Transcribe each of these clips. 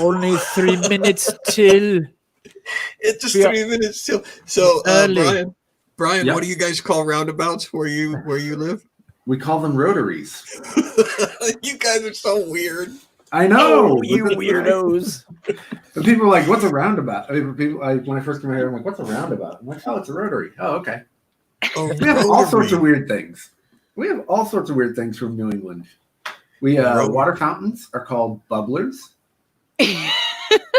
Only 3 minutes till. It's just 3 minutes till. So, Brian, Yep. what do you guys call roundabouts where you live? We call them rotaries. You guys are so weird. I know. You weirdos. And people are like, "What's a roundabout?" When I first came here, I'm like, "What's a roundabout?" I'm like, "Oh, it's a rotary." Oh, okay. We have all sorts of weird things. We have all sorts of weird things from New England. We water fountains are called bubblers.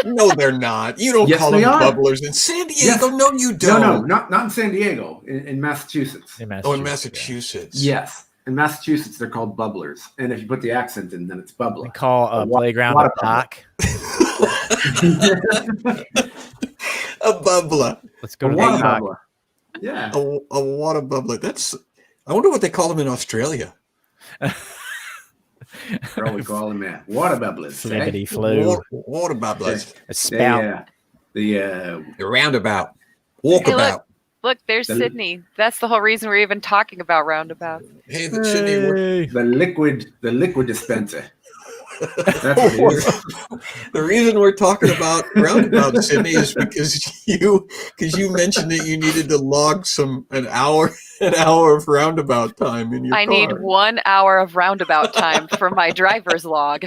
No, they're not. You don't call them bubblers in San Diego. Yes. No, you don't. No, not in San Diego. In Massachusetts. In Massachusetts. Yeah. Yes. In Massachusetts, they're called bubblers. And if you put the accent in, then it's bubbler. We call a playground a park. A bubbler. Let's go to the park. Yeah. A water bubbler. I wonder what they call them in Australia. Probably call them water bubblers. Flippity flu. Water bubblers. A spout. The roundabout. Walkabout. Look, there's Sydney. That's the whole reason we're even talking about roundabout. Hey, Sydney. The liquid dispenser. That's what it is. The reason we're talking about roundabout, Sydney, is because you mentioned that you needed to log an hour of roundabout time in your car. I need 1 hour of roundabout time for my driver's log.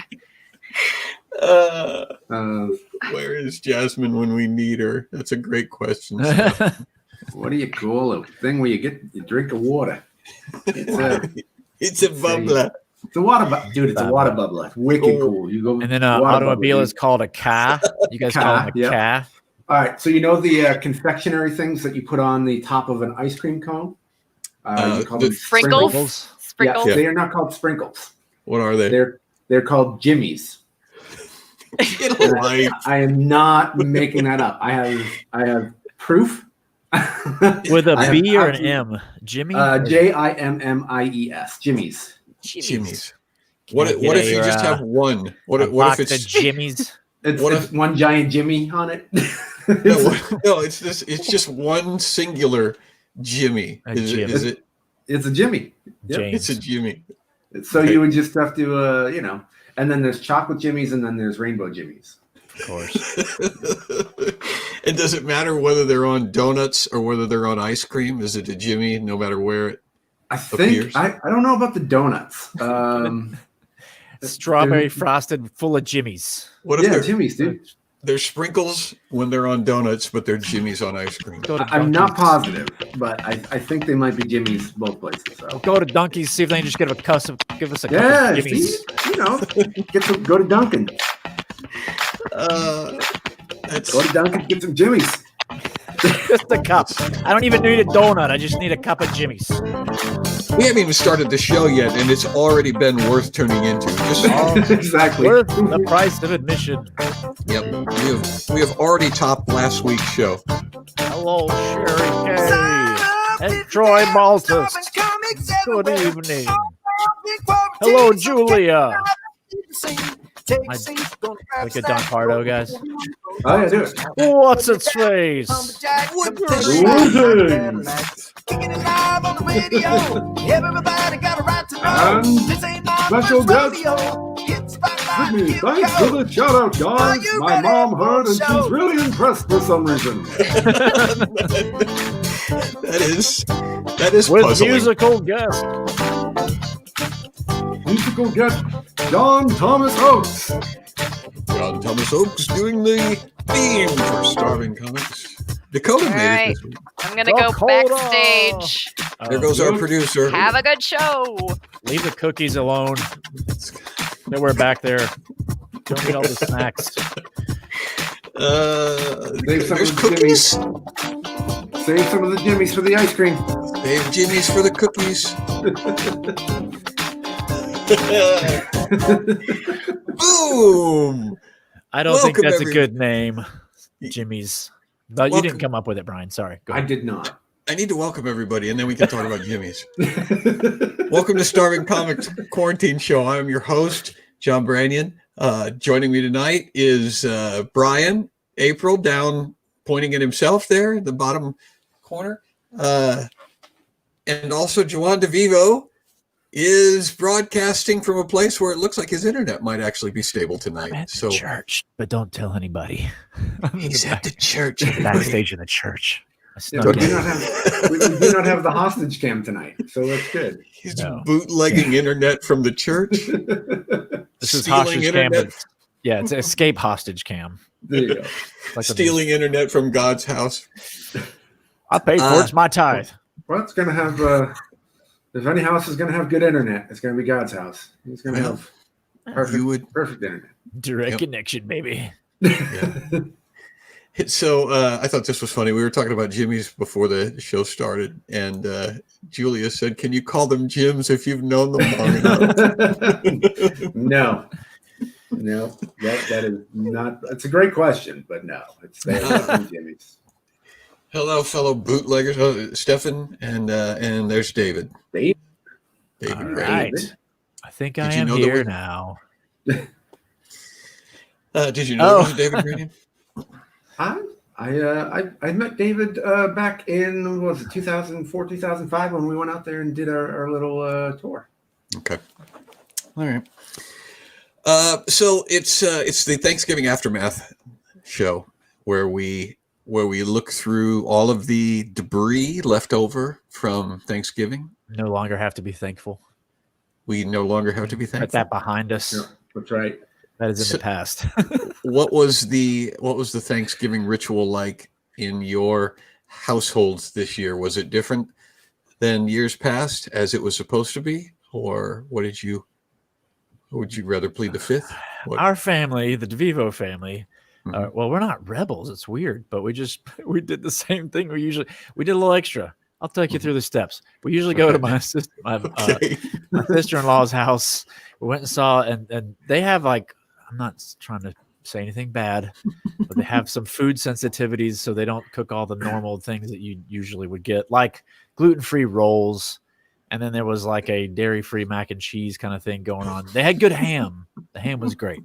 Where is Jasmine when we need her? That's a great question. What do you call a thing where you drink of water? It's a bubbler. It's a water bubbler. Dude, it's a water bubbler. It's wicked cool. You go. And then an automobile is called a car. You guys call them a car? All right. So you know the confectionery things that you put on the top of an ice cream cone? You call them sprinkles? Sprinkles? Yeah, they are not called sprinkles. What are they? They're called jimmies. I am not making that up. I have proof. With a B or an M? Jimmy? Jimmies. Jimmies. What if you just have one? What if it's Jimmies? It's one giant Jimmy on it. No, it's just one singular Jimmy. Is it? It's a Jimmy. Yep. It's a Jimmy. So you would just have to, and then there's chocolate Jimmies, and then there's rainbow Jimmies. Of course. And does it matter whether they're on donuts or whether they're on ice cream? Is it a Jimmy no matter where it appears? I don't know about the donuts. Strawberry frosted full of Jimmies. What if they're Jimmies, dude? They're sprinkles when they're on donuts, but they're Jimmies on ice cream. I'm not positive, but I think they might be Jimmies both places. So. Go to Dunkies, see if they can just give us a cup of Jimmies. See, go to Dunkin'. Go to Dunkin', get some Jimmies. Just a cup. I don't even need a donut. I just need a cup of Jimmies. We haven't even started the show yet, and it's already been worth tuning into. Exactly. Worth the price of admission. Yep. We have already topped last week's show. Hello, Sherry Kay and Troy Maltus. Good evening. Hello, Julia. Like a Don Pardo, guys. Oh, yeah, do it. What's its face? Kicking it live on the radio. Everybody got a right to know. This ain't my special guest. Sydney, thanks for the shout out, guys. My mom heard and she's really impressed for some reason. That is with puzzling. Musical guest John Thomas Oakes. John Thomas Oakes doing the theme for Starving Comics. Dakota made it this week. I'm going to go backstage. There goes our producer. Have a good show. Leave the cookies alone. They were back there. Don't eat all the snacks. There's cookies. Save some of the Jimmies for the ice cream. Save Jimmies for the cookies. Boom! I don't think that's a good name, Jimmy's. But you didn't come up with it, Brian. Sorry. I did not. I need to welcome everybody, and then we can talk about Jimmy's. Welcome to Starving Comics Quarantine Show. I am your host, John Branyan. Joining me tonight is Brian, April, down pointing at himself there in the bottom corner. And also Juan DeVivo, is broadcasting from a place where it looks like his internet might actually be stable tonight. I'm at So the church, but don't tell anybody. he's at the church. backstage in the church. I We snuck do in. not have we do not have the hostage cam tonight, so that's good. He's No. bootlegging internet from the church. This is stealing hostage cam. internet, Yeah, it's escape hostage cam. There you go. It's like stealing internet from God's house. I paid for it. It's my tithe. Well, it's gonna have. If any house is gonna have good internet, it's gonna be God's house. He's gonna Well, have perfect, You would. perfect internet. Direct Yep. connection, baby. Yeah. So I thought this was funny. We were talking about Jimmy's before the show started, and Julia said, "Can you call them Jims if you've known them long enough?" No, that is not. It's a great question, but no, it's Jimmy's. Hello, fellow bootleggers. Oh, Stefan, and there's David. Dave? David All Gray. right. I think Did I you am know that here we- now. Did you know Oh. it was David Gray? I met David back in what was it 2004, 2005 when we went out there and did our little tour. Okay. All right. So it's the Thanksgiving Aftermath show where we look through all of the debris left over from Thanksgiving. No longer have to be thankful. We no longer have to be Put thankful. that behind us. Yeah, that's right. That is in So- the past. What was the Thanksgiving ritual like in your households this year? Was it different than years past, as it was supposed to be, or would you rather plead the fifth? What? Our family, the DeVivo family, Mhm. well, we're not rebels. It's weird, but we did the same thing. We did a little extra. I'll take you through the steps. We usually go to Okay. Okay. my sister-in-law's house. We went and saw, and they have like, I'm not trying to say anything bad, but they have some food sensitivities, so they don't cook all the normal things that you usually would get, like gluten-free rolls. And then there was like a dairy-free mac and cheese kind of thing going on. They had good ham. The ham was great.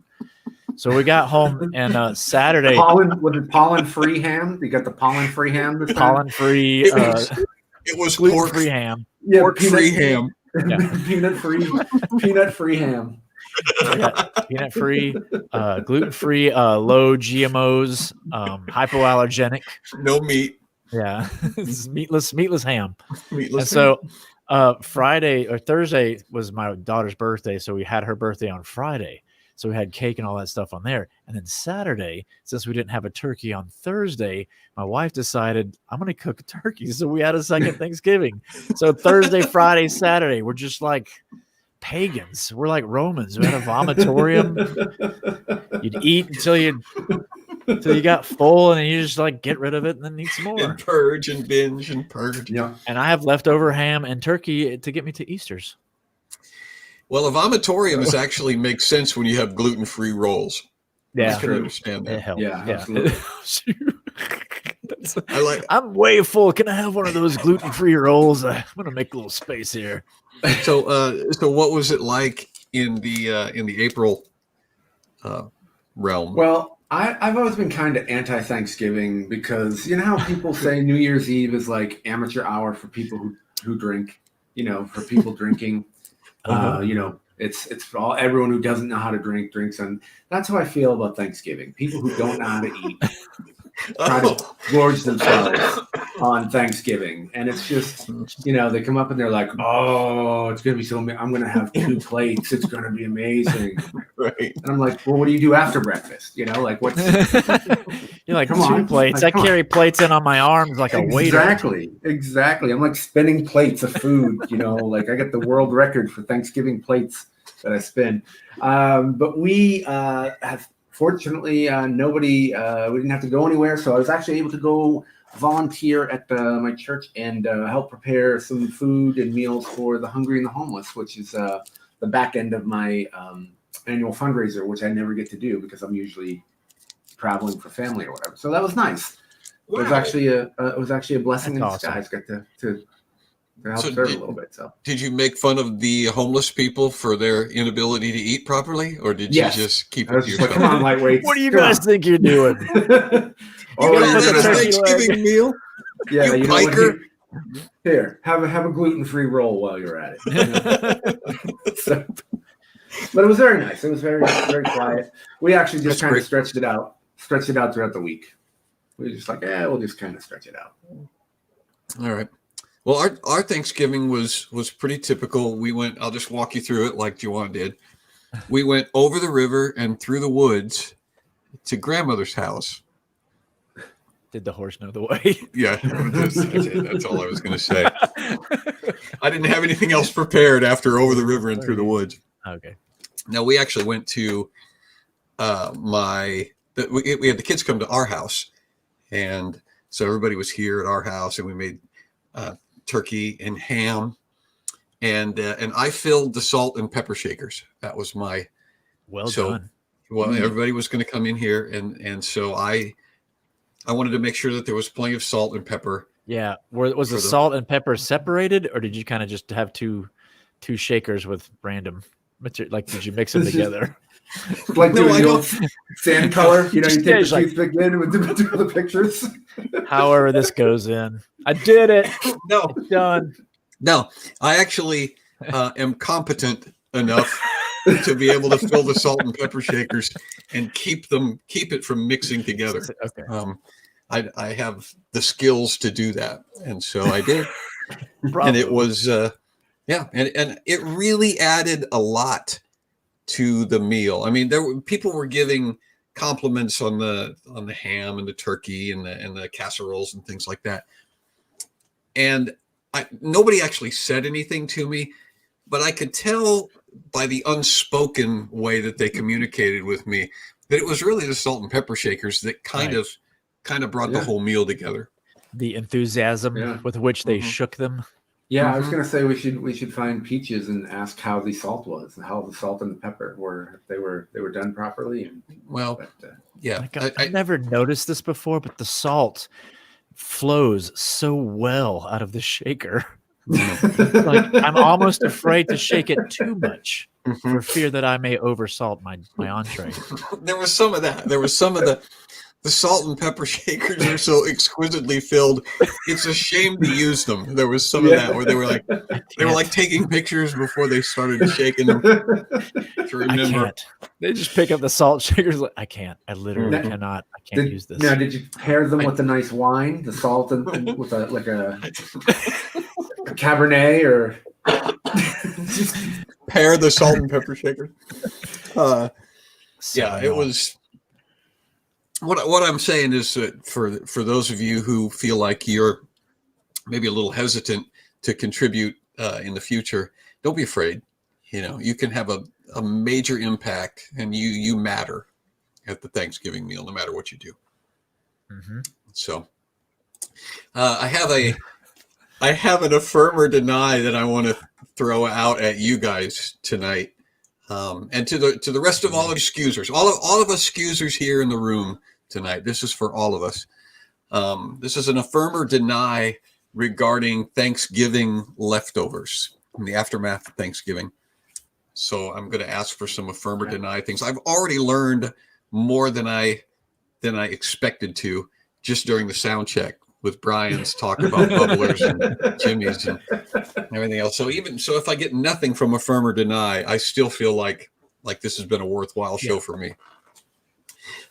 So we got home, and Saturday, Was it pollen-free ham? You got the pollen-free ham this time? pollen-free, It was gluten-free ham. Yeah, pork-free ham. Yeah. peanut-free ham. We got peanut-free, gluten-free, low GMOs, hypoallergenic. No meat. Yeah, it's meatless ham. Meatless. And so Friday or Thursday was my daughter's birthday, so we had her birthday on Friday. So we had cake and all that stuff on there. And then Saturday, since we didn't have a turkey on Thursday, my wife decided I'm going to cook a turkey. So we had a second Thanksgiving. So Thursday, Friday, Saturday, we're just like pagans. We're like Romans. We had a vomitorium. You'd eat until you got full, and then you just like get rid of it and then eat some more. and purge and binge and purge. Yeah. And I have leftover ham and turkey to get me to Easter's. Well, a vomitorium is actually makes sense when you have gluten-free rolls. Yeah, I can understand it that. helped. Yeah, absolutely. I'm way full. Can I have one of those gluten-free rolls? I'm gonna make a little space here. So what was it like in the April realm? Well, I've always been kind of anti-Thanksgiving because you know how people say New Year's Eve is like amateur hour for people who drink, for people drinking. It's for everyone who doesn't know how to drink drinks, and that's how I feel about Thanksgiving. People who don't know how to eat try to gorge themselves on Thanksgiving, and it's just they come up and they're like, "Oh, it's gonna be so. I'm gonna have 2 plates. It's gonna be amazing." Right. And I'm like, "Well, what do you do after breakfast? Like what's You're like, Come 2 on. plates. Like, I come carry plates in on my arms like a waiter. Exactly. I'm like spinning plates of food, like I got the world record for Thanksgiving plates that I spin. But we have fortunately nobody, we didn't have to go anywhere. So I was actually able to go volunteer at my church and help prepare some food and meals for the hungry and the homeless, which is the back end of my annual fundraiser, which I never get to do because I'm usually traveling for family or whatever. So that was nice. It was actually a blessing That's in awesome. disguise. Got to help So serve a little bit. So Did you make fun of the homeless people for their inability to eat properly, or did Yes. you just keep I it was to just like, yourself? come on, lightweights. What do you Come guys think you're doing? on. You gotta call put that the a turkey Thanksgiving meal? Yeah, You you know what? biker. Here, have a gluten-free roll while you're at it. So, but it was very nice. It was very quiet. We actually just kind of stretched it out throughout the week. We were just like, we'll just kind of stretch it out. All right. Well, our Thanksgiving was pretty typical. We went. I'll just walk you through it like Juwan did. We went over the river and through the woods to grandmother's house. Did the horse know the way? Yeah, that's all I was going to say. I didn't have anything else prepared after over the river and through the woods. Okay. Now, we actually went to we had the kids come to our house, and so everybody was here at our house, and we made turkey and ham, and I filled the salt and pepper shakers. That was my done. Well, everybody was going to come in here, and so I wanted to make sure that there was plenty of salt and pepper. Yeah. Was the salt and pepper separated, or did you kind of just have two shakers with random material? Like, did you mix them together? Like sand color, you take the toothpick in with the pictures. However this goes in. I did it. No. It's done. No, I actually am competent enough to be able to fill the salt and pepper shakers and keep it from mixing together. Okay. I have the skills to do that, and so I did. Bravo. And it was and it really added a lot to the meal. I mean, people were giving compliments on the ham and the turkey and the casseroles and things like that. And nobody actually said anything to me, but I could tell by the unspoken way that they communicated with me that it was really the salt and pepper shakers that kind of brought the whole meal together. The enthusiasm with which they shook them. Yeah, I was gonna say we should find Peaches and ask how the salt was, and how the salt and the pepper were. They were done properly. I've never noticed this before, but the salt flows so well out of the shaker. Like, I'm almost afraid to shake it too much for fear that I may oversalt my entree. There was some of that. There was some of the salt and pepper shakers are so exquisitely filled. It's a shame to use them. There was some of that where they were like taking pictures before they started shaking them. To remember, I can't. They just pick up the salt shakers. Like, I can't. I literally cannot. I can't use this. Now, did you pair them with a nice wine, the salt and with a Cabernet, or pair the salt and pepper shaker? It was. What I'm saying is that for those of you who feel like you're maybe a little hesitant to contribute in the future, don't be afraid. You can have a major impact, and you matter at the Thanksgiving meal, no matter what you do. Mm-hmm. So I have an affirm or deny that I want to throw out at you guys tonight, and to the rest of all of excusers, all of us excusers here in the room tonight. This is for all of us. This is an affirm or deny regarding Thanksgiving leftovers in the aftermath of Thanksgiving. So I'm going to ask for some affirm or deny things. I've already learned more than I expected to just during the sound check with Brian's talk about bubblers and Jimmy's and everything else. So if I get nothing from affirm or deny, I still feel like this has been a worthwhile show for me.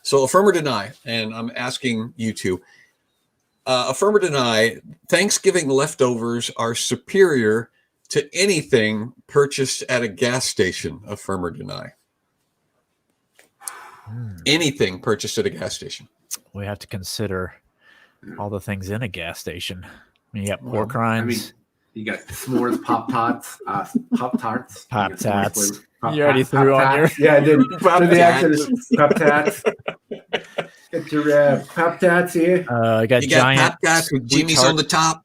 So affirm or deny, and I'm asking you to affirm or deny, Thanksgiving leftovers are superior to anything purchased at a gas station. Affirm or deny? Anything purchased at a gas station. We have to consider all the things in a gas station. I mean, you got pork rinds. You got s'mores, Pop-Tarts. Pop-Tarts. You already threw on your... Yeah, I did. Pop-Tarts. Get your Pop-Tarts here. You got giant Pop-Tarts with Jimmy's on the top.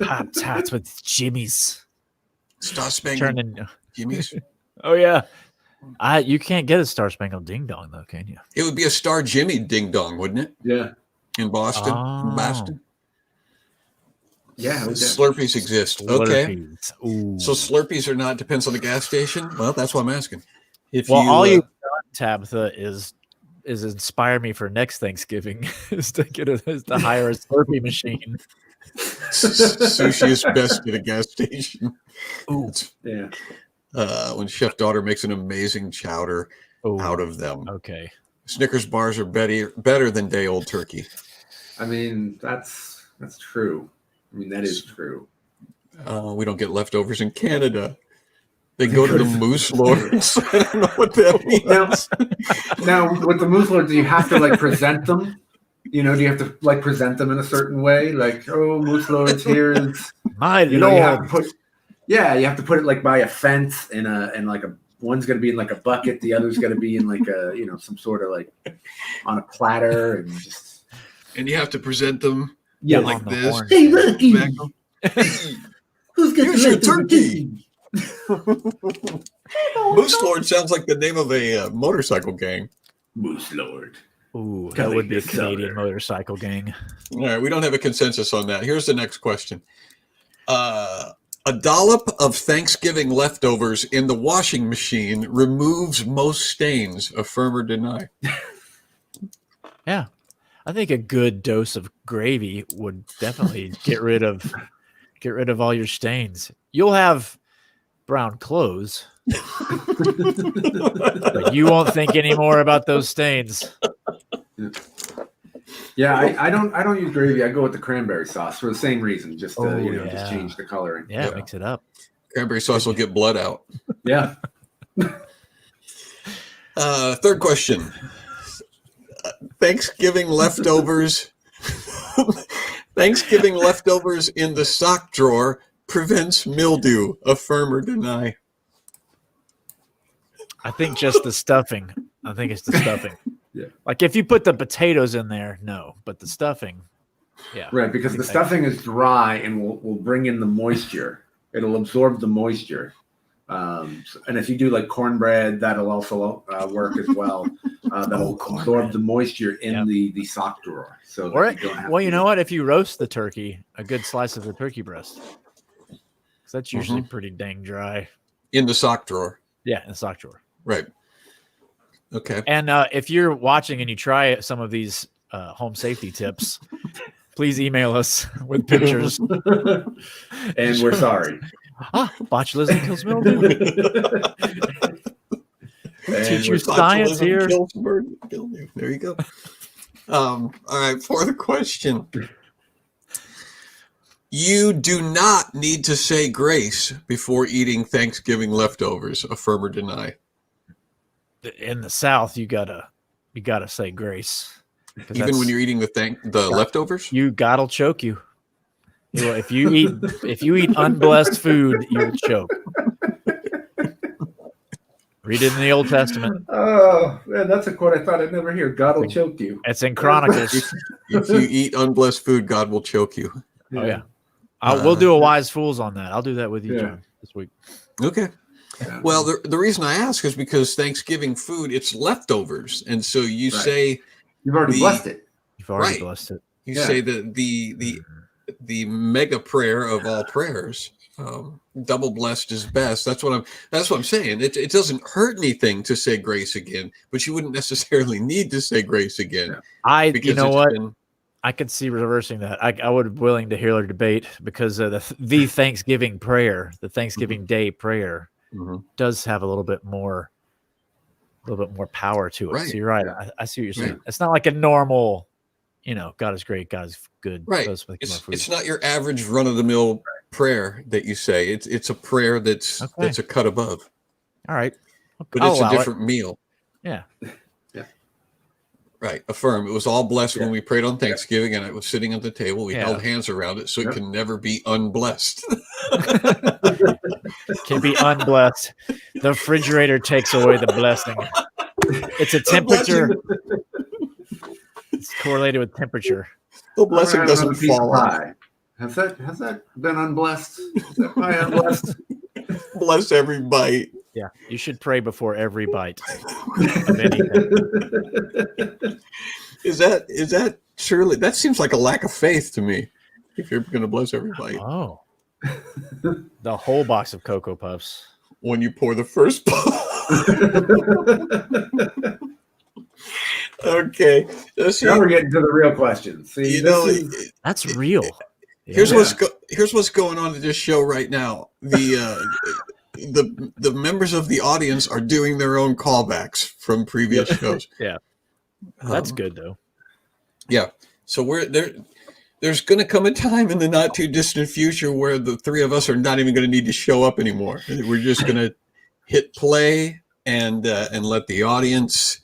Pop-Tarts with Jimmy's. Star Spangled Jimmy's. Oh, yeah. You can't get a Star Spangled Ding Dong, though, can you? It would be a Star Jimmy Ding Dong, wouldn't it? Yeah. In Boston. Oh. In Boston. Yeah. Slurpees exist. Okay. Ooh. So Slurpees are not, depends on the gas station? Well, that's what I'm asking. All you've done, Tabitha, is inspire me for next Thanksgiving is to hire a Slurpee machine. Sushi is best at a gas station. Ooh. Yeah. When Chef Daughter makes an amazing chowder Ooh. out of them. Okay. Snickers bars are better than day old turkey. I mean, that's true. I mean, that is true. We don't get leftovers in Canada. They go to the Moose Lords. I don't know what that means. Now, with the Moose Lords, do you have to like present them? You know, do you have to like present them in a certain way? Like, oh, Moose Lords, here is My you know, lord. you have to put you have to put it like by a fence and like a one's gonna be in like a bucket, the other's gonna be in like a some sort of like on a platter and just And you have to present them yeah like on the this. horn. Hey, looky, Tobacco. who's got Here's the your leftover turkey. Moose Lord sounds like the name of a motorcycle gang. Moose Lord. Ooh, that Coming would be a this Canadian summer. motorcycle gang. All right, we don't have a consensus on that. Here's the next question. A dollop of Thanksgiving leftovers in the washing machine removes most stains. Affirm or deny? Yeah. I think a good dose of gravy would definitely get rid of all your stains. You'll have brown clothes, but you won't think anymore about those stains. Yeah, I don't use gravy. I go with the cranberry sauce for the same reason, just to just yeah. change the coloring. Yeah, mix it up. Cranberry sauce will get blood out. Yeah. Third question. Thanksgiving leftovers. Thanksgiving leftovers in the sock drawer prevents mildew. Affirm or deny? I think just the stuffing. I think it's the stuffing. Yeah. Like if you put the potatoes in there, no, but the stuffing, yeah. Right, because the stuffing is dry and will bring in the moisture. It'll absorb the moisture. And if you do like cornbread, that'll also work as well. That'll absorb the moisture in the sock drawer. So Or, that you don't have well, to you know what? If you roast the turkey, a good slice of the turkey breast, because that's usually pretty dang dry. In the sock drawer. Yeah, in the sock drawer. Right. Okay. And if you're watching and you try some of these home safety tips, please email us with pictures. And we're sorry. Botulism kills mildew. Teach you science here. There you go. All right, fourth question. You do not need to say grace before eating Thanksgiving leftovers. Affirm or deny? In the South, you gotta say grace. Even when you're eating the leftovers? You God'll choke you. If you eat unblessed food, you will choke. Read it in the Old Testament. Oh, man, that's a quote I thought I'd never hear. God will choke you. It's in Chronicles. If you eat unblessed food, God will choke you. Oh yeah. We'll do a wise fools on that. I'll do that with you, John, this week. Okay. Well, the reason I ask is because Thanksgiving food, it's leftovers. And so you say you've already blessed it. You've already blessed it. You say that the mega prayer of all prayers, double blessed is best. That's what I'm saying. It doesn't hurt anything to say grace again, but you wouldn't necessarily need to say grace again. You know what? I could see reversing that. I would be willing to hear their debate because the Thanksgiving prayer, the Thanksgiving Day prayer, does have a little bit more power to it. Right. So you're right. I see what you're saying. It's not like a normal, God is great, God is good. Right. It's not your average run of the mill prayer that you say. It's a prayer that's a cut above. All right. But it's a different meal. Yeah. Right. Affirm. It was all blessed when we prayed on Thanksgiving and it was sitting at the table. We held hands around it so it can never be unblessed. Can be unblessed. The refrigerator takes away the blessing. It's a temperature. It's correlated with temperature. The blessing doesn't fall off. Has that been unblessed? Is that pie unblessed? Bless every bite. Yeah, you should pray before every bite of anything. Is that surely? That seems like a lack of faith to me. If you're going to bless every bite. Oh, the whole box of Cocoa Puffs. When you pour the first puff. Okay. Now we're getting to the real questions. See, that's real. Here's what's going on at this show right now. The members of the audience are doing their own callbacks from previous shows. Yeah, that's good though. Yeah, so we're there. There's going to come a time in the not too distant future where the three of us are not even going to need to show up anymore. We're just going to hit play and let the audience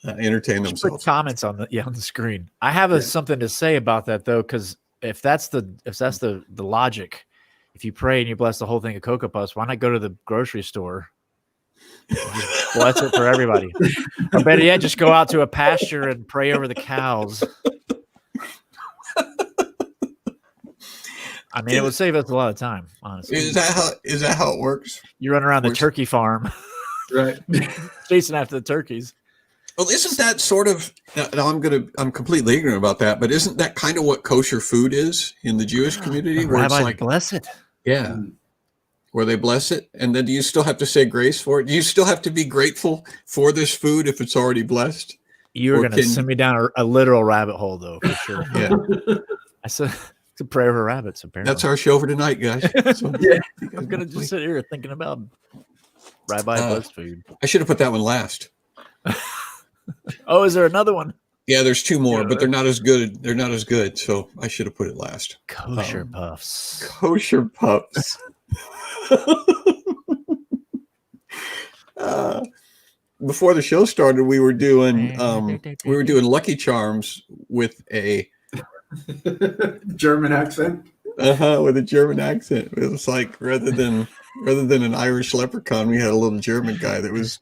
entertain themselves. Put comments on the screen. I have something to say about that though, because if that's the logic, if you pray and you bless the whole thing of Cocoa Puffs, why not go to the grocery store? Just bless it for everybody. Or better yet, just go out to a pasture and pray over the cows. I mean, it would save us a lot of time, honestly. Is that how it works? You run around the turkey farm, Right. chasing after the turkeys. Well, isn't that sort of? Now I'm completely ignorant about that, but isn't that kind of what kosher food is in the Jewish community? Where Rabbi, it's like, bless it. yeah, where they bless it, and then do you still have to say grace for it? Do you still have to be grateful for this food if it's already blessed? You're going to send me down a literal rabbit hole, though, for sure. Yeah, I said to pray over rabbits. Apparently, that's our show for tonight, guys. So, I'm going to just sit here thinking about Rabbi blessed food. I should have put that one last. Oh, is there another one? Yeah, there's two more, but they're not as good. They're not as good, so I should have put it last. Kosher puffs. Kosher puffs. Before the show started, we were doing Lucky Charms with a German accent. with a German accent. It was like rather than an Irish leprechaun, we had a little German guy that was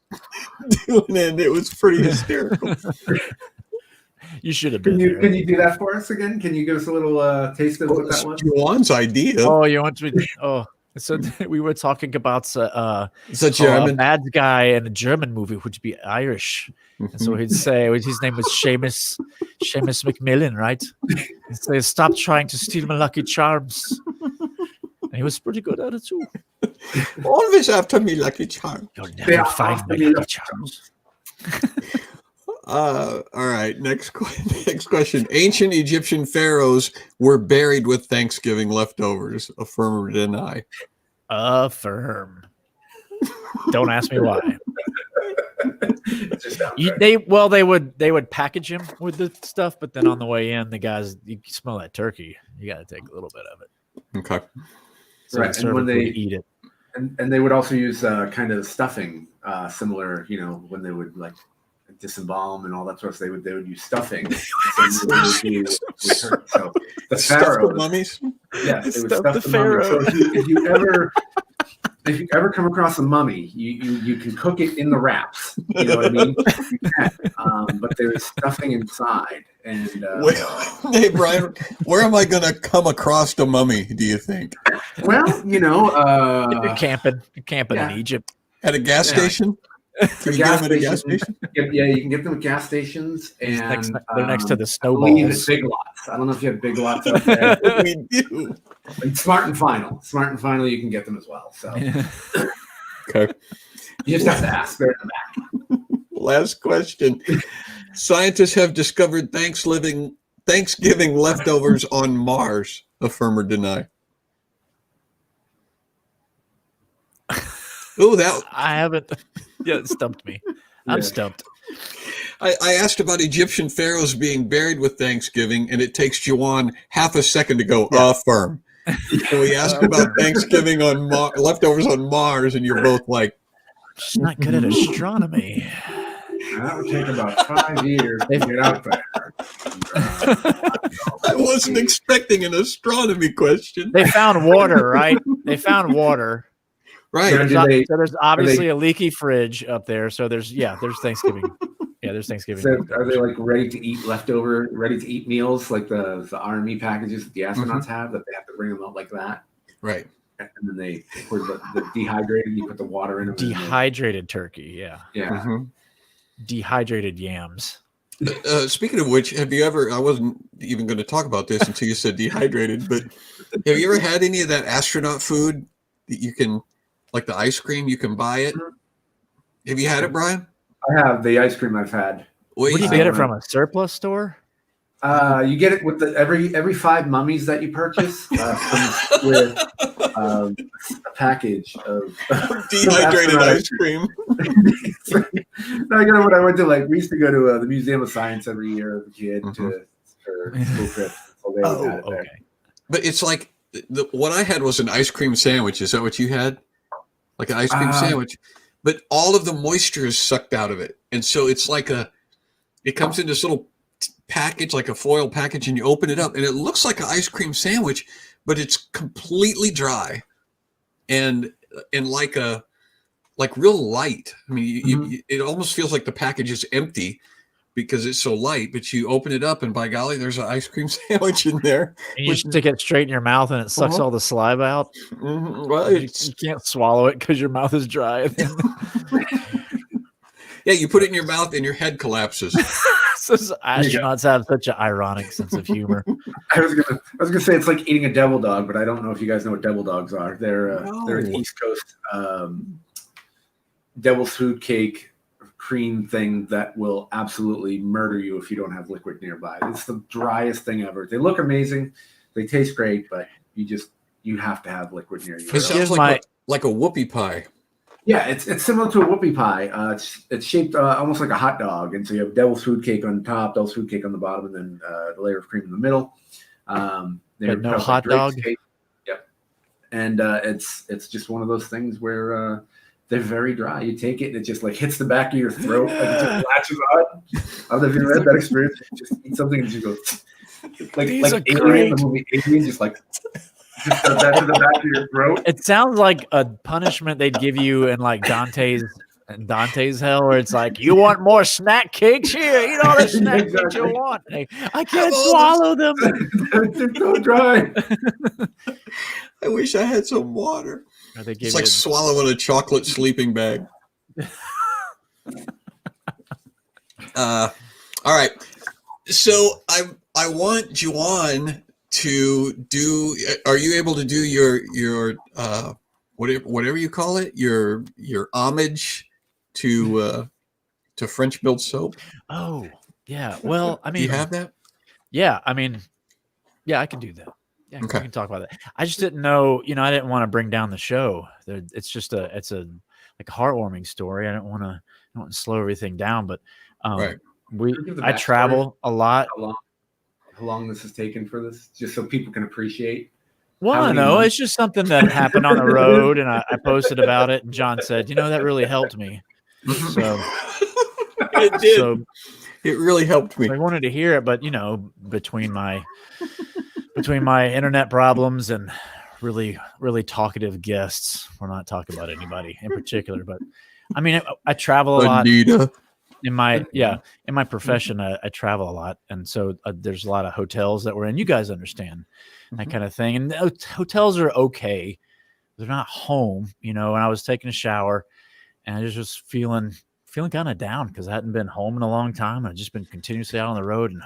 doing it. And it was pretty hysterical. You should have been Can there. you do that for us again? Can you give us a little taste of what that was? Juwan's idea. Oh, you want to? Oh, so we were talking about It's a German. a bad guy in a German movie would be Irish, and so he'd say his name was Seamus McMillan, right? He'd say, "Stop trying to steal my Lucky Charms," and he was pretty good at it too. Always after me, Lucky Charm. You'll never find my Lucky Charms. All right. Next question. Ancient Egyptian pharaohs were buried with Thanksgiving leftovers. Affirm or deny? Affirm. Don't ask me why. They would package him with the stuff, but then on the way in, the guys, you smell that turkey. You got to take a little bit of it. Okay. So Right, and when they eat it, and they would also use kind of stuffing, similar, when they would like disembalm and all that sort of stuff. They would use stuffing. So the pharaohs, mummies. yes, they would Stuff stuff the the mummy. So pharaoh. if you ever come across a mummy, you can cook it in the wraps. You know what I mean? You can, but there's stuffing inside. And Hey, Brian, where am I going to come across a mummy? Do you think? well, you're camping in Egypt At a gas station? Can you get them at a gas station? Yeah, you can get them at gas stations, and they're next to the I believe it's snowballs. Big Lots. I don't know if you have Big Lots out there. We do. And Smart and Final, you can get them as well. So Okay. you just have to ask. They're in the back. Last question. Scientists have discovered Thanksgiving leftovers on Mars. Affirm or deny? Oh, that I haven't. Yeah, it stumped me. I'm stumped. I asked about Egyptian pharaohs being buried with Thanksgiving, and it takes Juwan half a second to go affirm. So we asked about Thanksgiving on leftovers on Mars, and you're both like, She's not good at astronomy. That would take about 5 years to get out there. I wasn't expecting an astronomy question. They found water, right? They found water. Right. So So there's obviously a leaky fridge up there. So there's Thanksgiving. Yeah, there's Thanksgiving. So are they like ready to eat meals like the RME packages that the astronauts have, that they have to bring them out like that? Right. And then they pour the dehydrated, you put the water in them. Dehydrated turkey. Yeah. Yeah. Mm-hmm. Dehydrated yams. Speaking of which, have you ever, I wasn't even going to talk about this until you said dehydrated, but have you ever had any of that astronaut food that you can, like the ice cream, you can buy it? Have you had it, Brian? I have the ice cream I've had. Where do you get it from? A surplus store? You get it with the every 5 mummies that you purchase comes with a package of Dehydrated ice cream. No, you know when I went to we used to go to the Museum of Science every year as a kid for school trips. So they had it there. Okay. But it's like what I had was an ice cream sandwich. Is that what you had? Like an ice cream sandwich, but all of the moisture is sucked out of it, and so it's like it comes in this little package, like a foil package, and you open it up, and it looks like an ice cream sandwich, but it's completely dry, and like real light. I mean, it almost feels like the package is empty because it's so light, but you open it up and by golly, there's an ice cream sandwich in there. And you stick it straight in your mouth and it sucks all the saliva out. Well, you can't swallow it because your mouth is dry. Yeah, you put it in your mouth and your head collapses. So astronauts have such an ironic sense of humor. I was gonna say it's like eating a devil dog, but I don't know if you guys know what devil dogs are. They're an East Coast devil's food cake cream thing that will absolutely murder you if you don't have liquid nearby. It's the driest thing ever. They look amazing, they taste great, but you have to have liquid near you. It sounds like a whoopie pie. Yeah, it's similar to a whoopie pie. It's shaped almost like a hot dog, and so you have devil's food cake on top, devil's food cake on the bottom, and then the layer of cream in the middle. No hot dog. Cake. Yep, and it's just one of those things where they're very dry. You take it and it just hits the back of your throat, like it just latches on. I don't know if you ever had that experience. You just eat something and you go like Alien, the movie Alien, just that to the back of your throat. It sounds like a punishment they'd give you in Dante's Hell, where it's like, you want more snack cakes? Here, eat all the snack cakes you want. I can't swallow them. They're so dry. I wish I had some water. It's like swallowing a chocolate sleeping bag. All right. So I want Juwan to do. Are you able to do your whatever you call it, your homage to French built soap? Oh yeah. Well, I mean, do you have that? Yeah. I mean, yeah, I can do that. Yeah, okay. We can talk about that. I just didn't know, I didn't want to bring down the show. It's a heartwarming story. I don't want to slow everything down, but right. I travel a lot. How long this has taken for this, just so people can appreciate? Well, I know it's just something that happened on the road, and I posted about it, and John said, that really helped me. So it did. So, it really helped me. I wanted to hear it, but between my internet problems and really, really talkative guests, we're not talking about anybody in particular, but I mean, I travel a lot in my profession. I travel a lot. And so there's a lot of hotels that we're in. You guys understand that kind of thing. And hotels are okay. They're not home, and I was taking a shower and I was just feeling kind of down because I hadn't been home in a long time. I've just been continuously out on the road and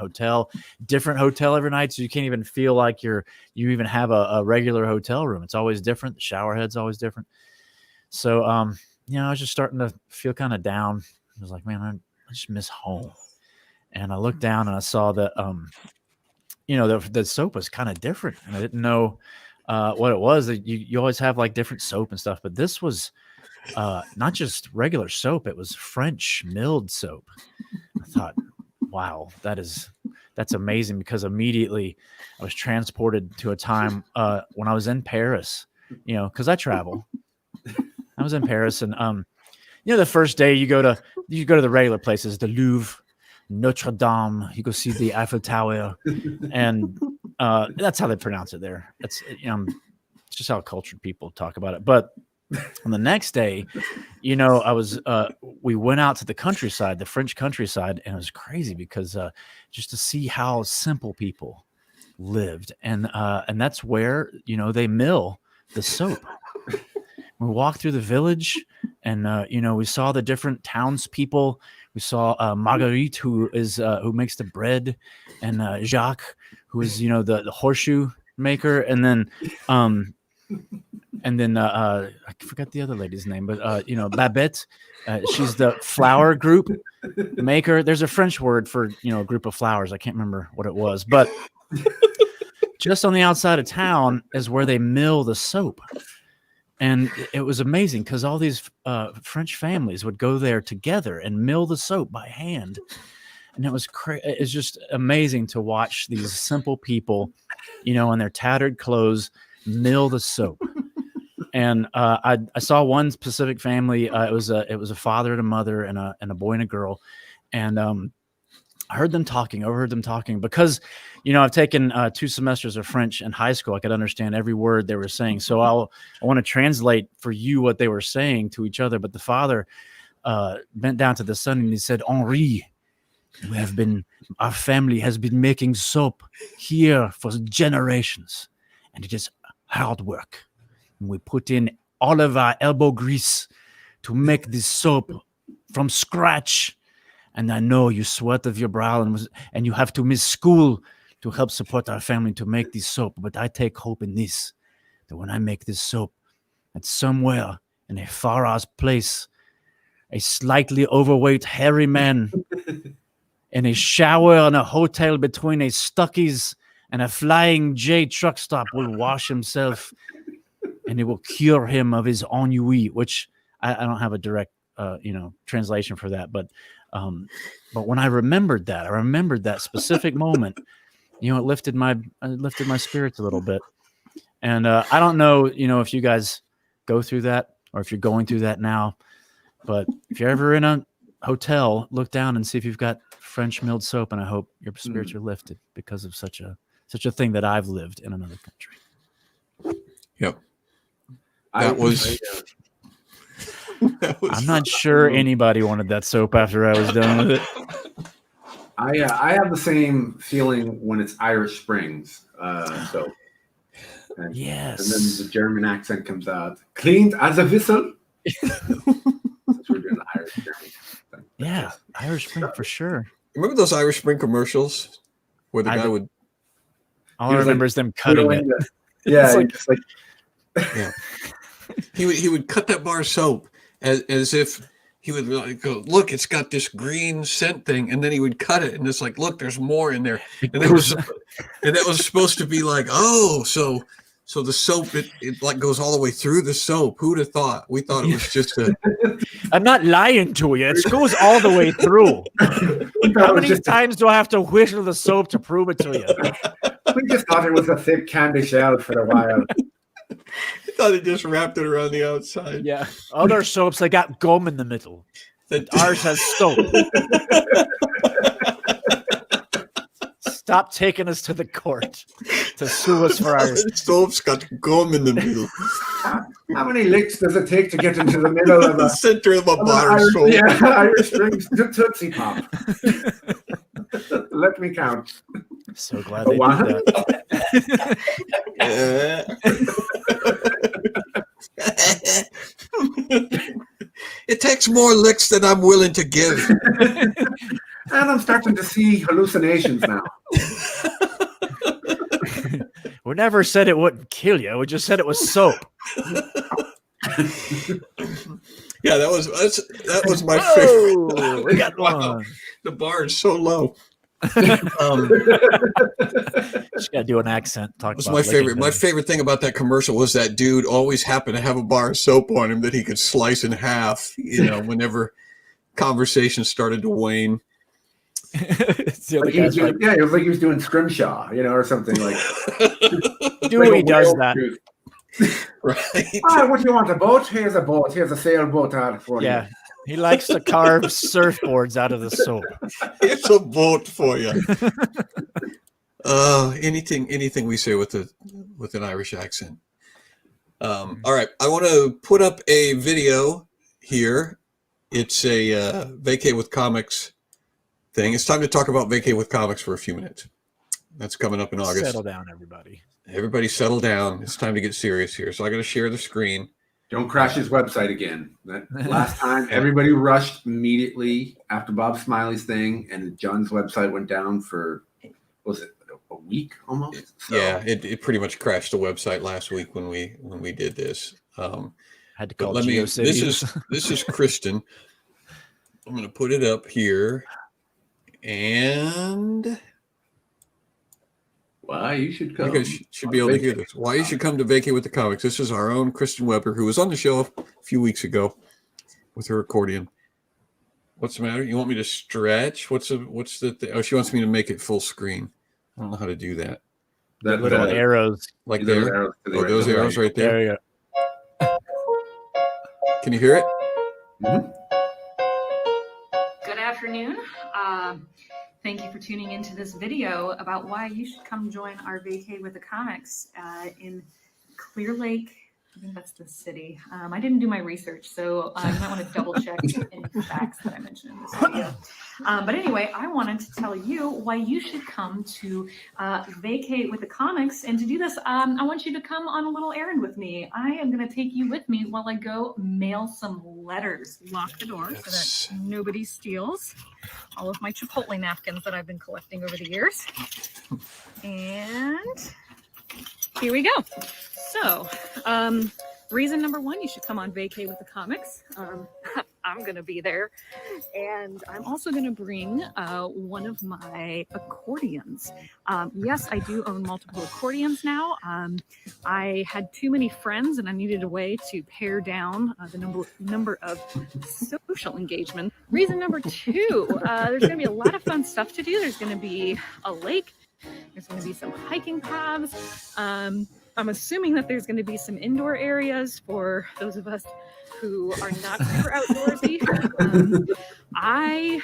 different hotel every night. So you can't even feel like you even have a regular hotel room. It's always different. The shower head's always different. So, I was just starting to feel kind of down. I was like, man, I just miss home. And I looked down and I saw that, the soap was kind of different. And I didn't know what it was. You always have different soap and stuff, but this was not just regular soap. It was French milled soap. I thought, wow, that's amazing, because immediately I was transported to a time when I was in Paris, because I travel. I was in Paris, and the first day you go to the regular places, the Louvre, Notre Dame, you go see the Eiffel Tower, and that's how they pronounce it there. It's it's just how cultured people talk about it. But on the next day, we went out to the countryside, the French countryside, and it was crazy because just to see how simple people lived, and that's where they mill the soap. We walked through the village, and we saw the different townspeople. We saw Marguerite, who makes the bread, and Jacques, who is the horseshoe maker, and then And then I forgot the other lady's name, but Babette, she's the flower group maker. There's a French word for a group of flowers. I can't remember what it was, but just on the outside of town is where they mill the soap. And it was amazing because all these French families would go there together and mill the soap by hand. And it was it's just amazing to watch these simple people, in their tattered clothes, mill the soap. And I saw one specific family. It was a father and a mother and a boy and a girl. And I overheard them talking because, I've taken 2 semesters of French in high school. I could understand every word they were saying. So I want to translate for you what they were saying to each other. But the father bent down to the son and he said, Henri, our family has been making soap here for generations. And it is hard work. And we put in all of our elbow grease to make this soap from scratch. And I know you sweat of your brow and you have to miss school to help support our family to make this soap. But I take hope in this, that when I make this soap, that somewhere in a far-off place, a slightly overweight hairy man in a shower in a hotel between a Stuckey's and a Flying J truck stop will wash himself and it will cure him of his ennui, which I don't have a direct, translation for that. But when I remembered that specific moment, it lifted my spirits a little bit. And I don't know, if you guys go through that or if you're going through that now, but if you're ever in a hotel, look down and see if you've got French milled soap, and I hope your spirits are lifted because of such a thing that I've lived in another country. Yep. That was I'm not sure anybody wanted that soap after I was done with it. I have the same feeling when it's Irish Springs. So yes. And then the German accent comes out. Cleaned as a whistle. Since we're doing the Irish Springs. Yeah, Irish Spring for sure. Remember those Irish Spring commercials where the guy would? All I remember is them cutting it. Yeah, yeah. He would cut that bar of soap as if he would like go, look, it's got this green scent thing, and then he would cut it, and it's like, look, there's more in there, and that was supposed to be like, oh, so the soap it like goes all the way through the soap. Who'd have thought? We thought it was just a. I'm not lying to you. It goes all the way through. How many times do I have to whistle the soap to prove it to you? We just thought it was a thick candy shell for a while. I thought it just wrapped it around the outside. Yeah. Other soaps, they got gum in the middle. Ours has soap. Stop taking us to the court to sue us for our soap's got gum in the middle. How many licks does it take to get into the middle of the center of a bar of soap? Yeah, Irish Springs Tootsie Pop. Let me count. So glad they did that. It takes more licks than I'm willing to give. And I'm starting to see hallucinations now. We never said it wouldn't kill you. We just said it was soap. Yeah, that was my favorite. We got one. The bar is so low. Just gotta do an accent. My favorite thing about that commercial was that dude always happened to have a bar of soap on him that he could slice in half. Whenever conversation started to wane. It was like he was doing scrimshaw, or something like. Dewey does that. Right. What do you want? A boat? Here's a boat. Here's a sailboat out for you. Yeah. He likes to carve surfboards out of the soap. It's a boat for you. Anything we say with an Irish accent. All right, I want to put up a video here. It's a Vacate with Comics thing. It's time to talk about Vacate with Comics for a few minutes. That's coming up in August. Settle down, everybody. Everybody settle down. It's time to get serious here. So I got to share the screen. Don't crash his website again. That last time, everybody rushed immediately after Bob Smiley's thing, and John's website went down for, what was it, a a week almost. So. Yeah, it pretty much crashed the website last week when we did this. Had to But call let me. GeoCities. This is Kristen. I'm going to put it up here, and Why you should come. you guys should be able to hear this. Why you should come to Vacate with the Comics. This is our own Kristen Weber, who was on the show a few weeks ago with her accordion. What's the matter? You want me to stretch? What's the thing? Oh, she wants me to make it full screen. I don't know how to do that. That Little that- arrows. Like those there? arrows to the Oh, right- those to the arrows right there. There you go. Can you hear it? Good afternoon. Thank you for tuning into this video about why you should come join our Vacate with the Comics in Clear Lake. I think that's the city. I didn't do my research, so you might want to double check any facts that I mentioned in this video. But anyway, I wanted to tell you why you should come to Vacate with the Comics. And to do this, I want you to come on a little errand with me. I am going to take you with me while I go mail some letters. Lock the door so that nobody steals all of my Chipotle napkins that I've been collecting over the years. And here we go. So, reason number one, you should come on Vacate with the Comics. I'm going to be there. And I'm also going to bring one of my accordions. Yes, I do own multiple accordions now. I had too many friends and I needed a way to pare down the number of social engagement. Reason number two, there's going to be a lot of fun stuff to do. There's going to be a lake. There's going to be some hiking paths. I'm assuming that there's going to be some indoor areas for those of us who are not super outdoorsy. I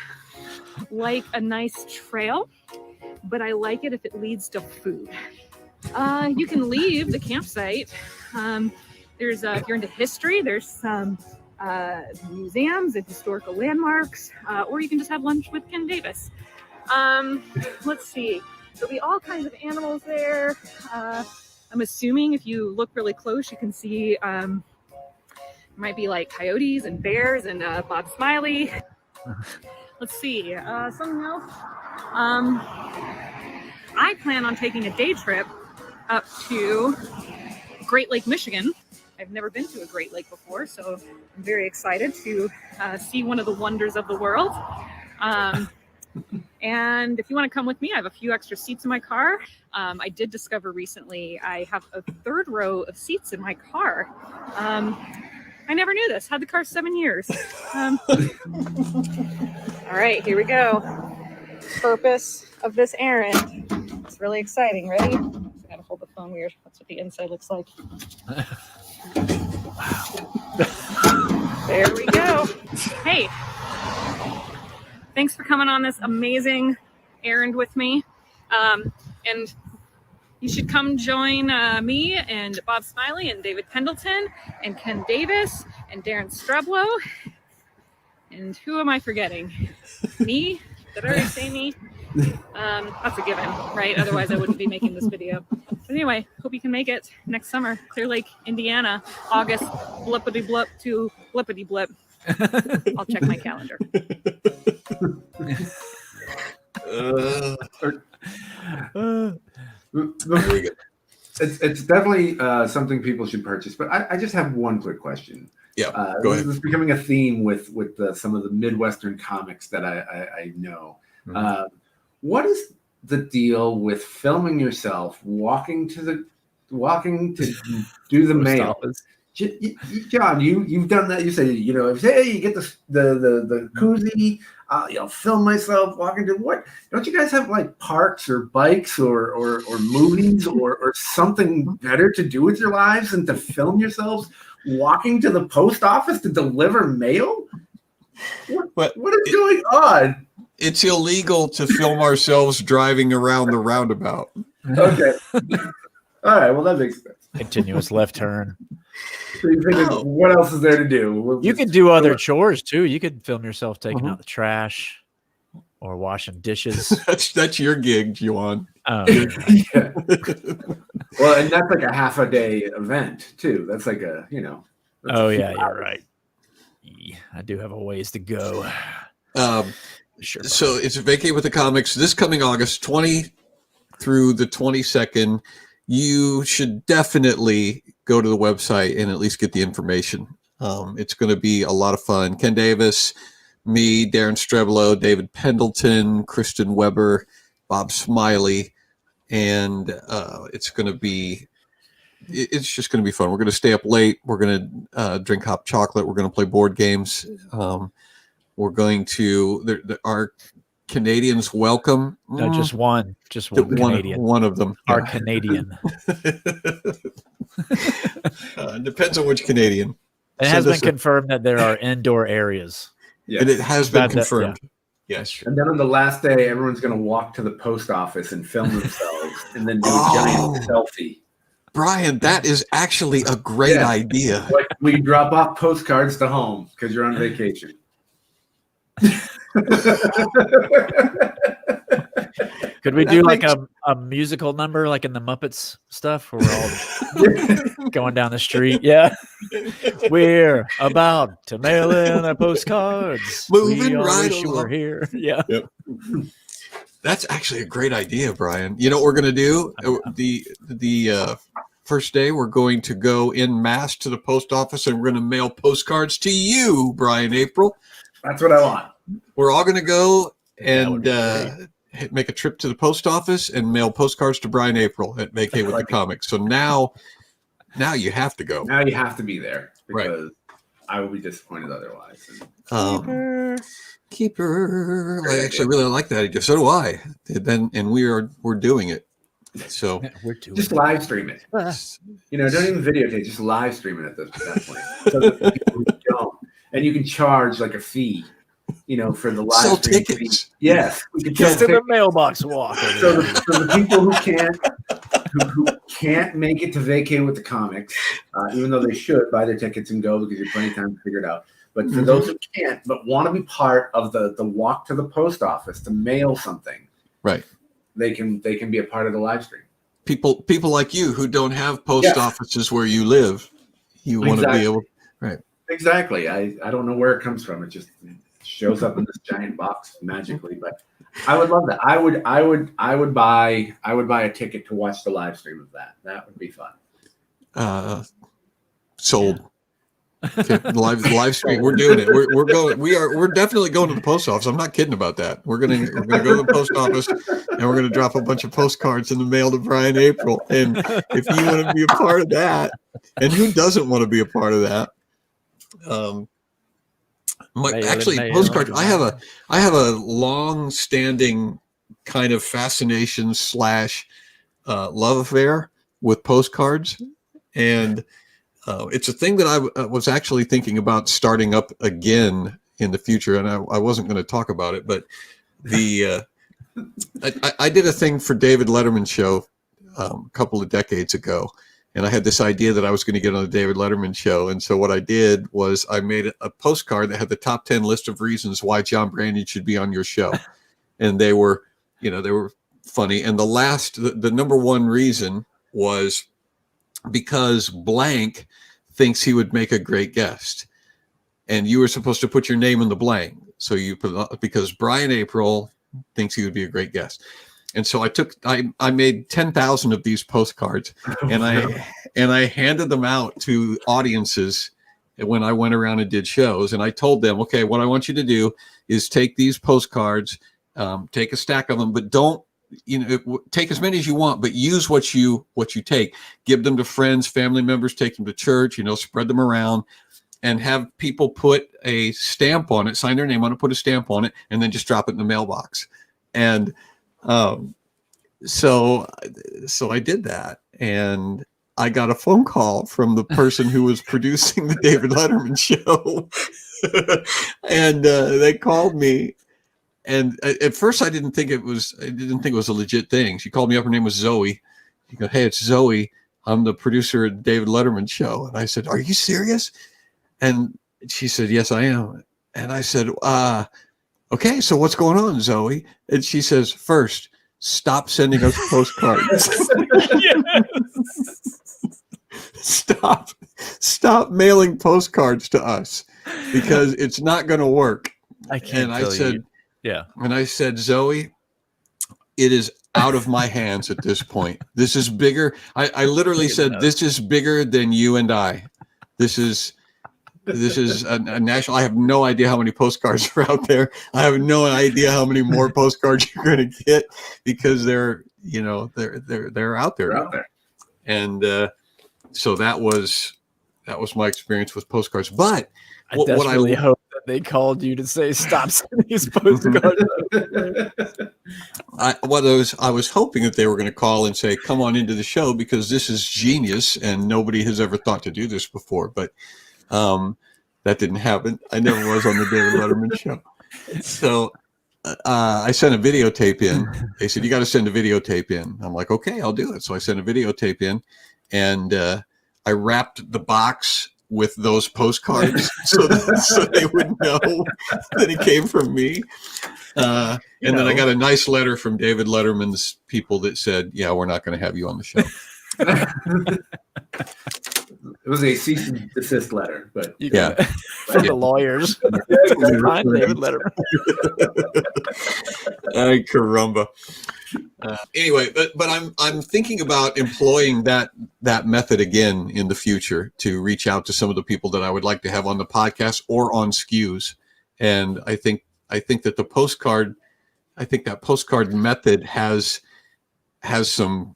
like a nice trail, but I like it if it leads to food. You can leave the campsite. If you're into history, there's some museums and historical landmarks, or you can just have lunch with Ken Davis. Let's see. There'll be all kinds of animals there. I'm assuming if you look really close, you can see might be like coyotes and bears and Bob Smiley. Let's see, something else. I plan on taking a day trip up to Great Lake, Michigan. I've never been to a Great Lake before, so I'm very excited to see one of the wonders of the world. And if you want to come with me, I have a few extra seats in my car. I did discover recently I have a third row of seats in my car. I never knew this. Had the car 7 years. All right, here we go. Purpose of this errand. It's really exciting. Ready? I gotta hold the phone weird. That's what the inside looks like. There we go. Hey. Thanks for coming on this amazing errand with me. And you should come join me and Bob Smiley and David Pendleton and Ken Davis and Darren Streblow. And who am I forgetting? Me? Did I already say me? That's a given, right? Otherwise I wouldn't be making this video. But anyway, hope you can make it next summer. Clear Lake, Indiana, August, blippity blip to blippity blip. I'll check my calendar. It's definitely something people should purchase, but I just have one quick question. Yeah, go ahead. This is becoming a theme with some of the Midwestern comics that I know. Mhm. What is the deal with filming yourself walking to do the mail? John, you've done that. You say, hey, you get the koozie. Film myself walking to what? Don't you guys have like parks or bikes or movies or something better to do with your lives than to film yourselves walking to the post office to deliver mail? What is going on? It's illegal to film ourselves driving around the roundabout. Okay. All right. Well, that makes sense. Continuous left turn. So you figured, what else is there to do? You could do other chores too. You could film yourself taking out the trash or washing dishes. That's your gig, Yuan. Yeah. Well, and that's like a half a day event too. That's like a, Oh yeah, you're right. Yeah, I do have a ways to go. Sure. So it's Vacate with the Comics this coming August 20 through the 22nd, you should definitely go to the website and at least get the information. It's going to be a lot of fun. Ken Davis, me, Darren Streblo, David Pendleton, Kristen Weber, Bob Smiley, and it's just going to be fun. We're going to stay up late. We're going to drink hot chocolate. We're going to play board games. We're going to our Canadians welcome. No, just one Canadian. One of them. Our Canadian. Depends on which Canadian. It has been confirmed that there are indoor areas. Yes. And it has been confirmed. Yes. And then on the last day, everyone's going to walk to the post office and film themselves and then do a giant selfie. Brian, that is actually a great idea. Like we drop off postcards to home because you're on vacation. Could we do like a musical number like in the Muppets stuff where we're all going down the street? Yeah. We're about to mail in our postcards. Moving right along. We're here. Yeah. Yep. That's actually a great idea, Brian. You know what we're going to do? The first day, we're going to go en masse to the post office and we're going to mail postcards to you, Brian April. That's what I want. We're all going to go and make a trip to the post office and mail postcards to Brian April at Vacate with the Comics. So now you have to go. Now you have to be there because right. I will be disappointed otherwise. Keeper. I actually really like that idea. So do I. And we're doing it. So we're doing just live stream it. You know, don't even videotape. Just live stream it at that point. So that people who don't, and you can charge like a fee. You know, for the live stream tickets. Fee. Yes, we can just in the mailbox walk. So the people who can't make it to Vacate with the Comics, even though they should buy their tickets and go because you have plenty of time to figure it out. But for those who can't, but want to be part of the walk to the post office to mail something, right? They can be a part of the live stream. People like you who don't have post offices where you live, you want to be able, right? Exactly. I don't know where it comes from. It just shows up in this giant box magically. But I would love that. I would buy a ticket to watch the live stream of that. That would be fun. Sold. Okay, live stream. We're doing it. We're going. We're definitely going to the post office. I'm not kidding about that. We're gonna go to the post office and we're gonna drop a bunch of postcards in the mail to Brian April. And if you want to be a part of that, and who doesn't want to be a part of that? Postcards. I have a long-standing kind of fascination / love affair with postcards, and it's a thing that I was actually thinking about starting up again in the future, and I wasn't going to talk about it, but I did a thing for David Letterman's show a couple of decades ago, and I had this idea that I was going to get on the David Letterman show, and so what I did was I made a postcard that had the top 10 list of reasons why John Branyan should be on your show, and they were funny, and the number one reason was because blank thinks he would make a great guest, and you were supposed to put your name in the blank. So you put, because Brian April thinks he would be a great guest. And so I made 10,000 of these postcards and I handed them out to audiences when I went around and did shows. And I told them, okay, what I want you to do is take these postcards, take a stack of them, but don't, take as many as you want, but use what you take. Give them to friends, family members, take them to church, spread them around, and have people put a stamp on it, sign their name on it, put a stamp on it, and then just drop it in the mailbox. And so I did that, and I got a phone call from the person who was producing the David Letterman show, and they called me. And at first, I didn't think it was a legit thing. She called me up. Her name was Zoe. She goes, "Hey, it's Zoe. I'm the producer of David Letterman show." And I said, "Are you serious?" And she said, "Yes, I am." And I said, "Okay, so what's going on, Zoe?" And she says, "First, stop sending us postcards. Stop mailing postcards to us because it's not going to work." I can't. And I said. Yeah. And I said, "Zoe, it is out of my hands at this point. This is bigger. I literally said, this is bigger than you and I. This is a national. I have no idea how many postcards are out there. I have no idea how many more postcards you're going to get because they're out there. They're out there. And so that was my experience with postcards. But what I hope that they called you to say stop sending these postcards. I was hoping that they were going to call and say, come on into the show because this is genius and nobody has ever thought to do this before. But that didn't happen. I never was on the David Letterman show. So I sent a videotape in. They said, you got to send a videotape in. I'm like, okay, I'll do it. So I sent a videotape in and I wrapped the box with those postcards so they would know that it came from me. And then I got a nice letter from David Letterman's people that said, yeah, we're not going to have you on the show. It was a cease and desist letter, but from the lawyers. David Letterman. Ay, caramba. Anyway, but I'm thinking about employing that method again in the future to reach out to some of the people that I would like to have on the podcast or on SKUs. And I think that the postcard, that postcard method has some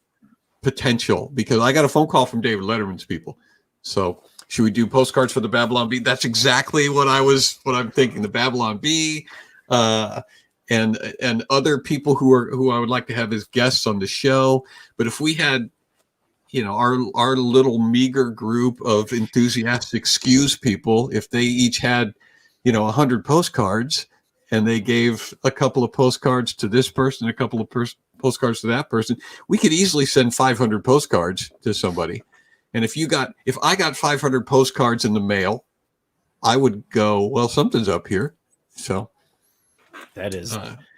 potential because I got a phone call from David Letterman's people. So should we do postcards for the Babylon Bee? That's exactly what I'm thinking. The Babylon Bee, and other people who I would like to have as guests on the show. But if we had, our little meager group of enthusiastic SKUs people, if they each had, 100 postcards and they gave a couple of postcards to this person, a couple of postcards to that person, we could easily send 500 postcards to somebody. And if I got 500 postcards in the mail, I would go, well, something's up here. So that is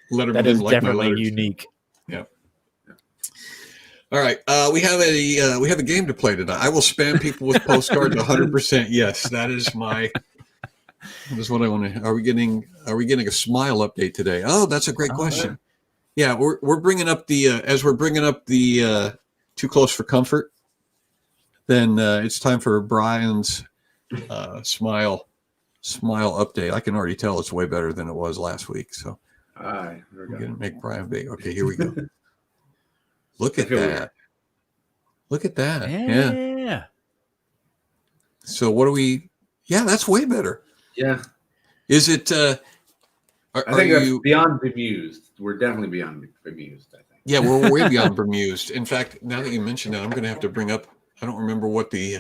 like definitely unique. Yeah. All right. We have a game to play tonight. I will spam people with postcards 100%. Yes, that is what I want to. Are we getting a smile update today? Oh, that's a great question. Yeah, we're bringing up the Too Close for Comfort. Then it's time for Brian's smile update. I can already tell it's way better than it was last week. So we're going to make Brian big. Okay, here we go. Look at that. Look at that. Yeah. So what do we? Yeah, that's way better. Yeah. Is it? I think that's beyond bemused. We're definitely beyond bemused, I think. Yeah, we're way beyond bemused. In fact, now that you mention that, I'm going to have to bring up. I don't remember what the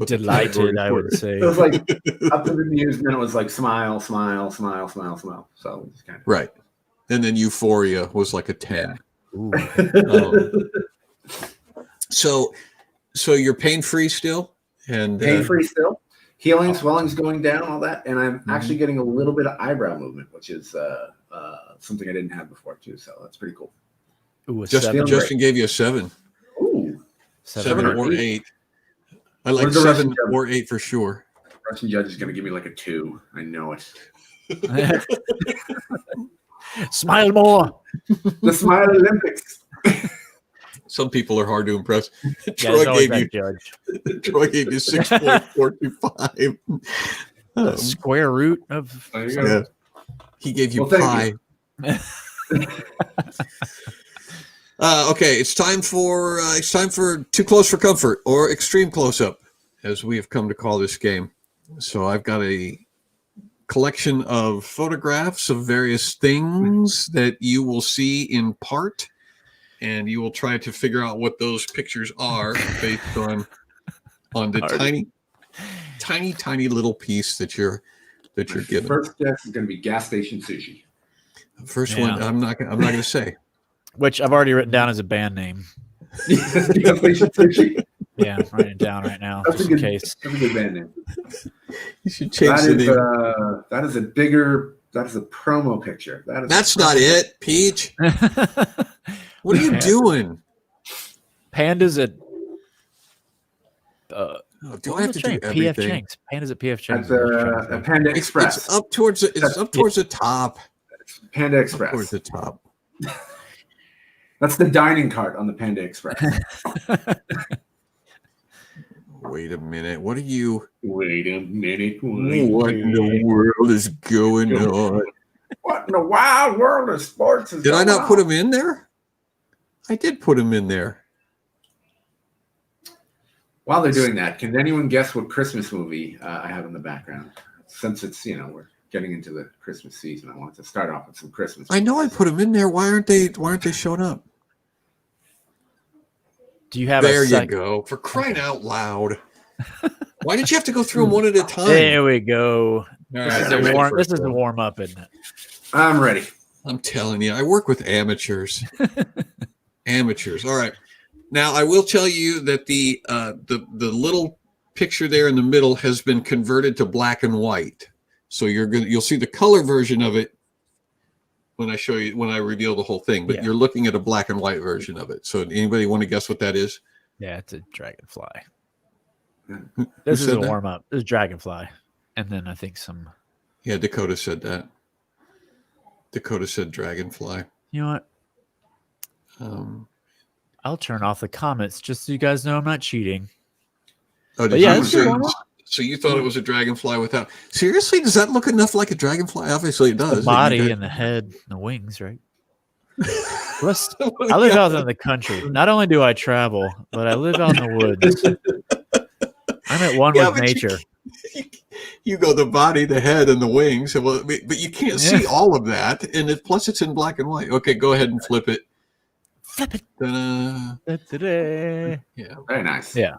delighted. I would say it was like up to bemused, and then it was like smile, smile, smile, smile, smile. So it's kind of right. And then euphoria was like a 10. So you're pain free still, and pain free still. Healing, swelling's going down, all that, and I'm actually getting a little bit of eyebrow movement, which is something I didn't have before too. So that's pretty cool. Ooh, Justin gave you a 7. Ooh, 7 or 8. I like 7 or 8 for sure. Russian judge is going to give me like a 2. I know it. Smile more. The Smile Olympics. Some people are hard to impress. Troy gave you 6.425. Square root of. Yeah. He gave you pi. Okay, it's time for Too Close for Comfort or Extreme Close Up, as we have come to call this game. So I've got a collection of photographs of various things that you will see in part, and you will try to figure out what those pictures are based on the tiny little piece that you're given. First guess is going to be gas station sushi. First one, I'm not going to say. Which I've already written down as a band name. Gas station sushi. Yeah, I'm writing it down right now. That's a good band name. You should change the name. That is a promo picture. That's not it, Peach. What are you doing? Pandas at do I have to do everything? PF Chang's. Pandas at PF Chang's. That's a Panda Express. It's up towards the top. Panda Express. Towards the top. That's the dining cart on the Panda Express. Wait a minute. What are you? Wait a minute. What in the world is going on? What in the wild world of sports is Did I going not put on? him in there? I did put him in there. While they're doing that, can anyone guess what Christmas movie I have in the background? Since it's, we're getting into the Christmas season, I wanted to start off with some Christmas. I know I put him in there. Why aren't they showing up? Do you have There a you go. For crying out loud. Why did you have to go through them one at a time? There we go. All right, This is a warm up, isn't it? I'm ready. I'm telling you, I work with amateurs. Amateurs. All right. Now I will tell you that the little picture there in the middle has been converted to black and white. So you'll see the color version of it when I reveal the whole thing, but you're looking at a black and white version of it. So anybody want to guess what that is? Yeah, it's a dragonfly. This is a warm up. This is dragonfly. And then I think some. Yeah, Dakota said that. Dakota said dragonfly. You know what? I'll turn off the comments just so you guys know I'm not cheating. Oh, did you? So you thought it was a dragonfly without? Seriously, does that look enough like a dragonfly? Obviously, it does. The body and the head, and the wings, right? I live out in the country. Not only do I travel, but I live out in the woods. I'm at one with nature. You go the body, the head, and the wings, but you can't see all of that, and plus it's in black and white. Okay, go ahead and flip it. Flip it. Ta-da. Yeah. Very nice. Yeah.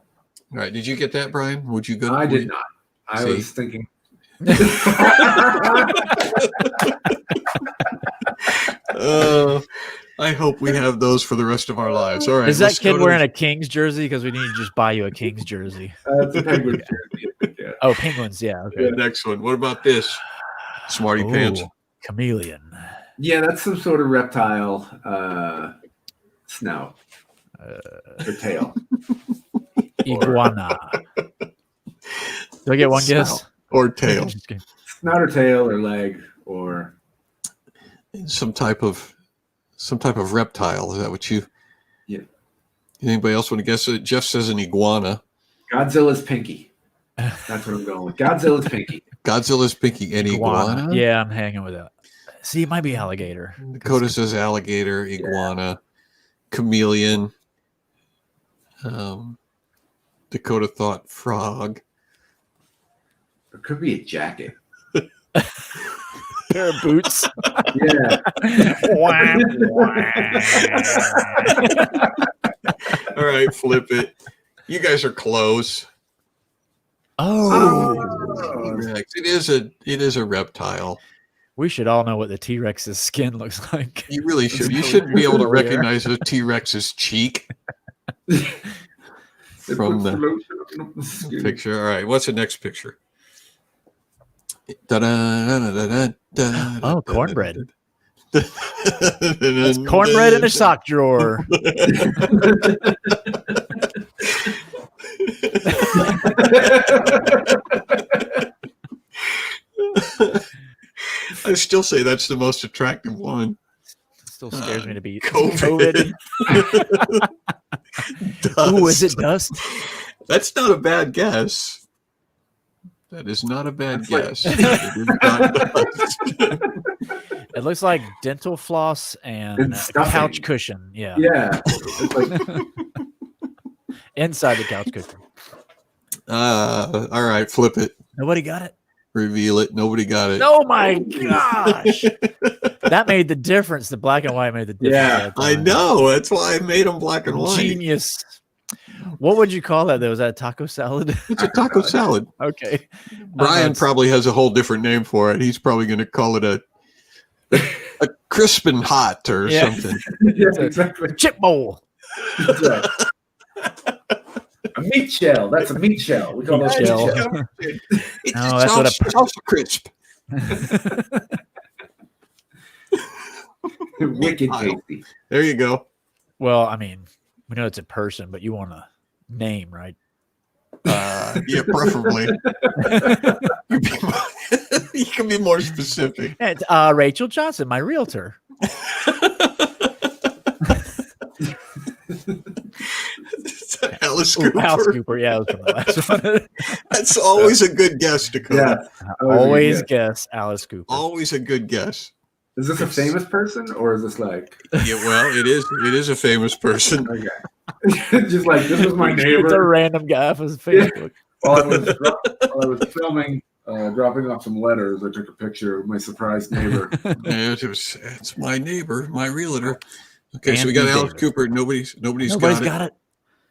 All right. Did you get that, Brian? Would you go? I did not. I was thinking. I hope we have those for the rest of our lives. All right. Is that kid wearing a Kings jersey? Because we need to just buy you a Kings jersey. It's a Penguins jersey. Yeah. Oh, Penguins. Yeah. Okay. The next one. What about this? Smarty pants. Chameleon. Yeah, that's some sort of reptile snout or tail. Iguana. Do I get one guess? Or tail. Snout or tail or leg or some type of reptile. Is that what you? Yeah. Anybody else want to guess it? Jeff says an iguana. Godzilla's pinky. That's what I'm going with. Godzilla's pinky. Godzilla's pinky. An iguana? Yeah, I'm hanging with that. See, it might be alligator. Dakota says alligator, iguana, chameleon. Dakota thought frog. It could be a jacket. Pair of boots. Yeah. All right, flip it. You guys are close. Oh. It is a reptile. We should all know what the T-Rex's skin looks like. You really should. You should be able to recognize a T-Rex's cheek from the picture. All right, what's the next picture? Oh, cornbread. That's cornbread in a sock drawer. I still say that's the most attractive one. Still scares me to beat COVID. Ooh, is it dust? That's not a bad guess. That is not a bad guess. It looks like dental floss and a couch cushion. Yeah. Yeah. Inside the couch cushion. All right, flip it. Nobody got it? Reveal it. Nobody got it. Oh my gosh. That made the difference. The black and white made the difference. Yeah, I know. That's why I made them black and white. Genius. What would you call that, though? Is that a taco salad? It's a taco salad. Okay. Brian probably has a whole different name for it. He's probably going to call it a crispin' hot or something. Yeah, exactly. Chip bowl. Right. A meat shell. That's a meat shell. We call those meat shell. shells. No, that's what It's also crisp. Wicked tasty. There you go. Well, I mean, we know it's a person, but you want a name, right? Yeah, preferably. You can be more specific. It's Rachel Johnson, my realtor. Alice Ooh, Cooper. Alice Cooper. Yeah, it was from the last one. That's always a good guess, Dakota. Always guess Alice Cooper. Always a good guess. Is this a famous person or is this like? Yeah, well, it is. It is a famous person. Okay. Just like this was my neighbor. It's a random guy off his Facebook. While I was filming, dropping off some letters, I took a picture of my surprised neighbor. Yeah, it's my neighbor, my realtor. Okay, so we Ann got B. Alice Davis. Cooper. Nobody's got it.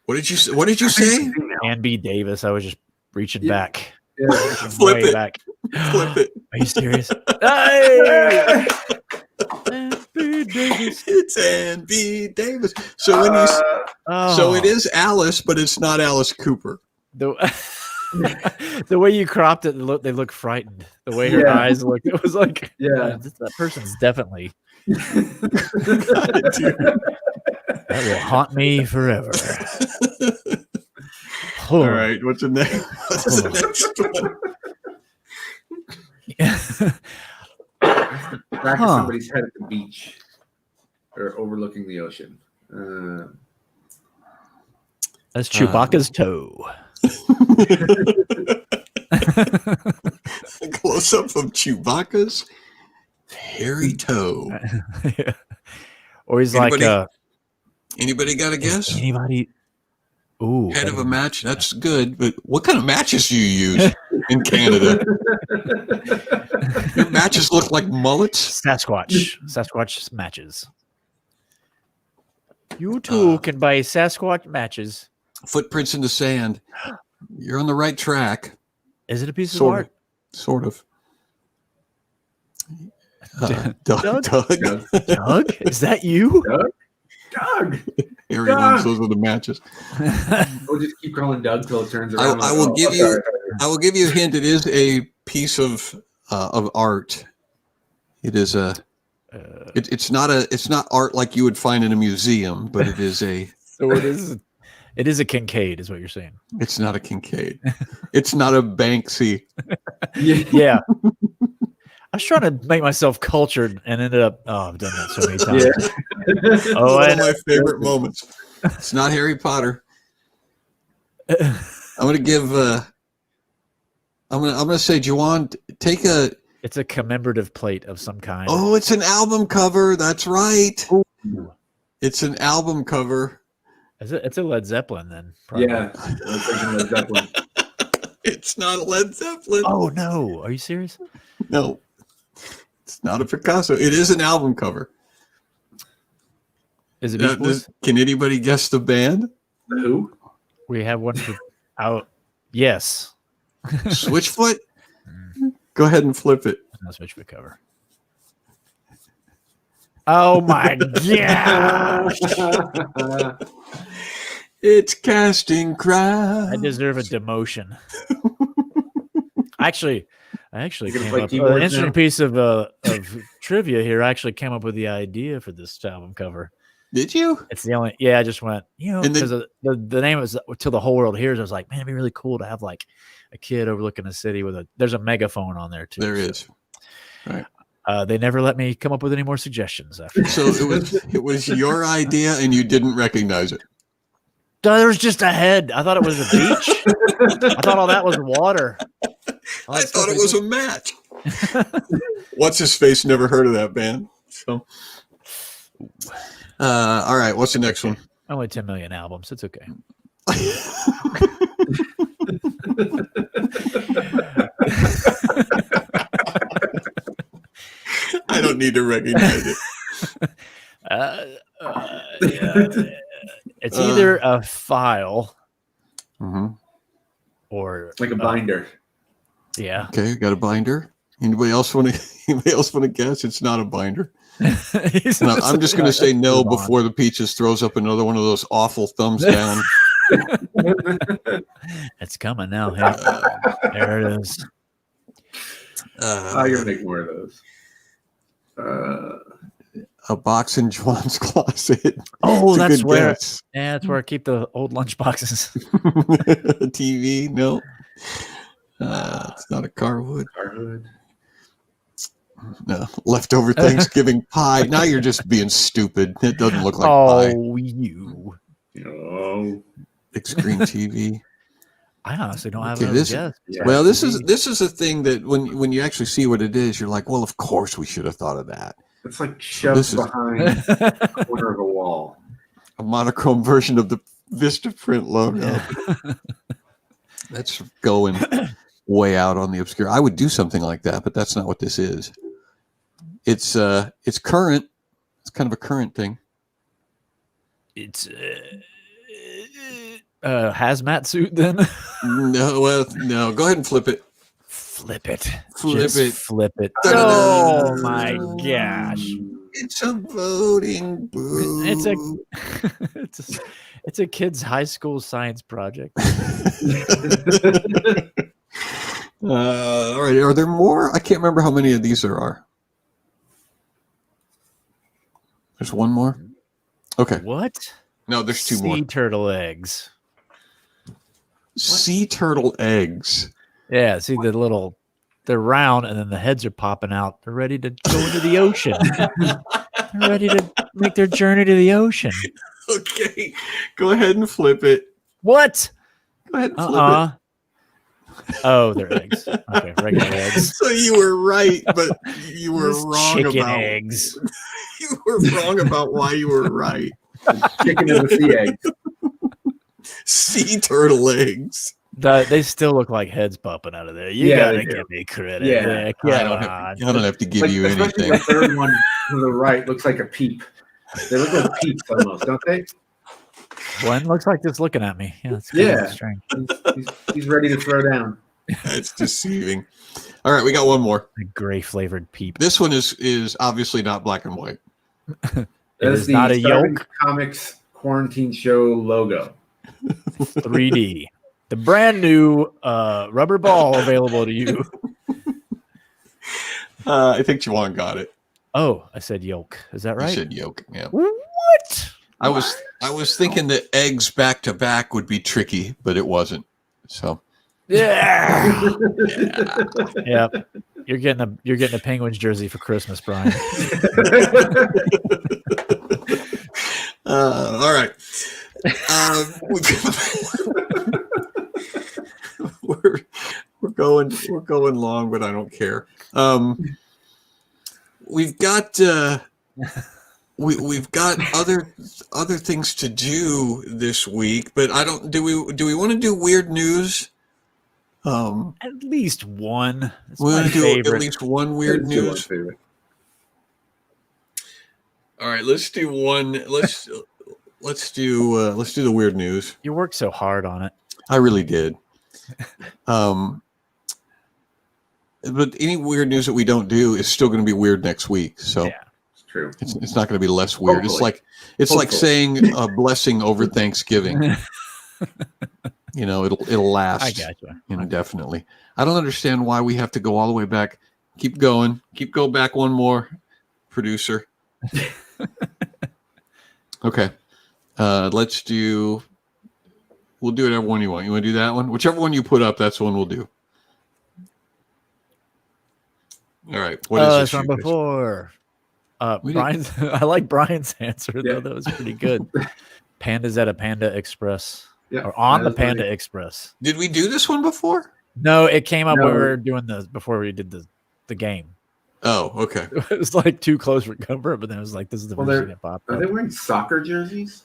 What did you say? What did you say? Ann B. Davis. I was just reaching back. Yeah. Reaching Flip way it. back. Flip it. Are you serious? Hey! Ann B. Davis. It's Ann B. Davis. So when you so it is Alice, but it's not Alice Cooper. The way you cropped it, they look frightened. The way her eyes looked, it was like, that person's definitely that will haunt me forever. All right, what's the next? What's the next one? Back of somebody's head at the beach or overlooking the ocean. That's Chewbacca's toe. A close up of Chewbacca's hairy toe. Yeah. Or he's Anybody? like, Anybody got a guess? anybody? Ooh, Head of a match. That's good, but what kind of matches do you use in Canada? Your matches look like mullets. Sasquatch matches. You too can buy Sasquatch matches. Footprints in the sand. You're on the right track. Is it a piece of Sort art? of. Sort of. Doug? Doug. Doug? Is that you? Doug. Hairy Doug. ones. Those are the matches. We'll just keep calling Doug till it turns around. I will give you. I will give you a hint. It is a piece of art. It is a. It's not art like you would find in a museum, but it is a. So it is. It is a Kincaid, is what you're saying. It's not a Kincaid. It's not a Banksy. Yeah. I was trying to make myself cultured and ended up. Oh, I've done that so many times. Yeah. One of my favorite moments. It's not Harry Potter. I'm gonna give. I'm gonna say, Juwan, take a. It's a commemorative plate of some kind. Oh, it's an album cover. That's right. Ooh. It's an album cover. It's a Led Zeppelin then. Probably. Yeah, I was thinking Led Zeppelin. It's not Led Zeppelin. Oh no, are you serious? No, it's not a Picasso. It is an album cover. Is it Beach Boys? Can anybody guess the band? Who? We have one for out. Yes. Switchfoot? Go ahead and flip it. No Switchfoot cover. Oh my gosh. It's Casting Crowd. I deserve a demotion. I actually came play up an keyboards interesting now? piece of trivia here. I actually came up with the idea for this album cover. Did you? It's the only, I just went, And because the name was Till the Whole World Hears. I was like, man, it'd be really cool to have like a kid overlooking a city with there's a megaphone on there too. There is. Right. They never let me come up with any more suggestions after. So it was your idea and you didn't recognize it. There was just a head. I thought it was a beach. I thought all that was water. I thought it was a match. What's his face? Never heard of that band. So, all right. What's the next one? Only 10 million albums. It's okay. I don't need to recognize it. It's either a file or Like a binder. Yeah. Okay, got a binder. Anybody else want to guess? It's not a binder. No, I'm just going to say no before the Peaches throws up another one of those awful thumbs down. It's coming now. Hey, there it is. I gotta make more of those. A box in Juan's closet. Oh, It's a that's good where. guess. Yeah, that's where I keep the old lunch boxes. TV, no. It's not a car hood. Car hood. No, leftover Thanksgiving pie. Now you're just being stupid. It doesn't look like pie. Oh, you. Oh, Big screen TV. I honestly don't have Okay, another this- guess. yeah. Well, this is a thing that when you actually see what it is, you're like, well, of course we should have thought of that. It's like shoved This is- behind the corner of a wall. A monochrome version of the Vistaprint logo. Yeah. That's going way out on the obscure. I would do something like that, but that's not what this is. It's current. It's kind of a current thing. It's hazmat suit then. No, well, no. Go ahead and flip it. Flip it. Flip Just it. Flip it. Da-da-da. Oh my gosh. It's a voting booth. It's a it's a kid's high school science project. All right. Are there more? I can't remember how many of these there are. There's one more. Okay. What? No, there's two sea more. turtle eggs. Sea turtle eggs. Yeah, see they're round and then the heads are popping out. They're ready to go into the ocean. They're ready to make their journey to the ocean. Okay. Go ahead and flip it. What? Go ahead and flip it. Oh, they're eggs. Okay, regular eggs. So you were right, but you were It's wrong chicken about eggs. You were wrong about why you were right. Chicken and the sea egg. Sea turtle eggs. They still look like heads popping out of there. You Yeah, gotta they do. give me credit. Yeah. Come I don't have to give Like, you especially anything. the third one to the right looks like a peep. They look like peeps almost, don't they? One looks like this looking at me. Yeah, it's Yeah. strange. He's ready to throw down. It's deceiving. All right, we got one more. A gray flavored peep. This one is obviously not black and white. It That is not a Starving yolk. Comics quarantine show logo. 3D. The brand new rubber ball available to you. I think Juwan got it. Oh, I said yolk. Is that I right? said yolk. Yeah. What? I was thinking that eggs back to back would be tricky, but it wasn't. So Yeah. Yeah. You're getting a Penguins jersey for Christmas, Brian. all right. We're going long, but I don't care. We've got we've got other things to do this week, but I don't. Do we want to do weird news? At least one. It's We my want to do favorite. at least one weird news. All right, let's do one. Let's do the weird news. You worked so hard on it. I really did. But any weird news that we don't do is still going to be weird next week. So Yeah. It's true. it's not going to be less weird. Hopefully. It's like Hopefully. saying a blessing over Thanksgiving. You know, it'll last I gotcha. indefinitely. I don't understand why we have to go all the way back. Keep going. Go back one more, producer. Okay. We'll do whatever one you want. You want to do that one? Whichever one you put up, that's the one we'll do. All right. What is this? From you guys? before. We Brian's. I like Brian's answer though. Yeah. That was pretty good. Panda's at a Panda Express. Yeah, Or on that the is Panda funny. Express. Did we do this one before? No, it came up when we No. were doing before we did the game. Oh, okay. It was like too close for comfort, but then it was like this is the Well, version that popped Are up. they wearing soccer jerseys?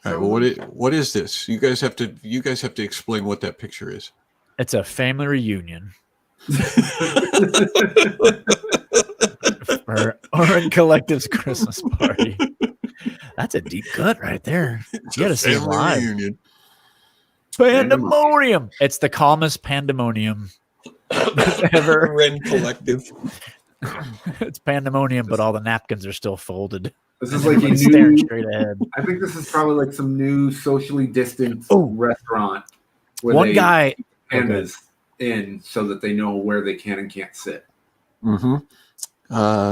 All right. Well, what is this? You guys have to explain what that picture is. It's a family reunion or in Collective's Christmas party. That's a deep cut right there. You gotta see it Family live. reunion. Pandemonium. It's the calmest pandemonium ever. Ren Collective. It's pandemonium, but all the napkins are still folded. This is like a Everybody's staring new. straight ahead. I think this is probably like some new socially distanced Oh. restaurant. Where One they guy. pandas in so that they know where they can and can't sit. Mm-hmm.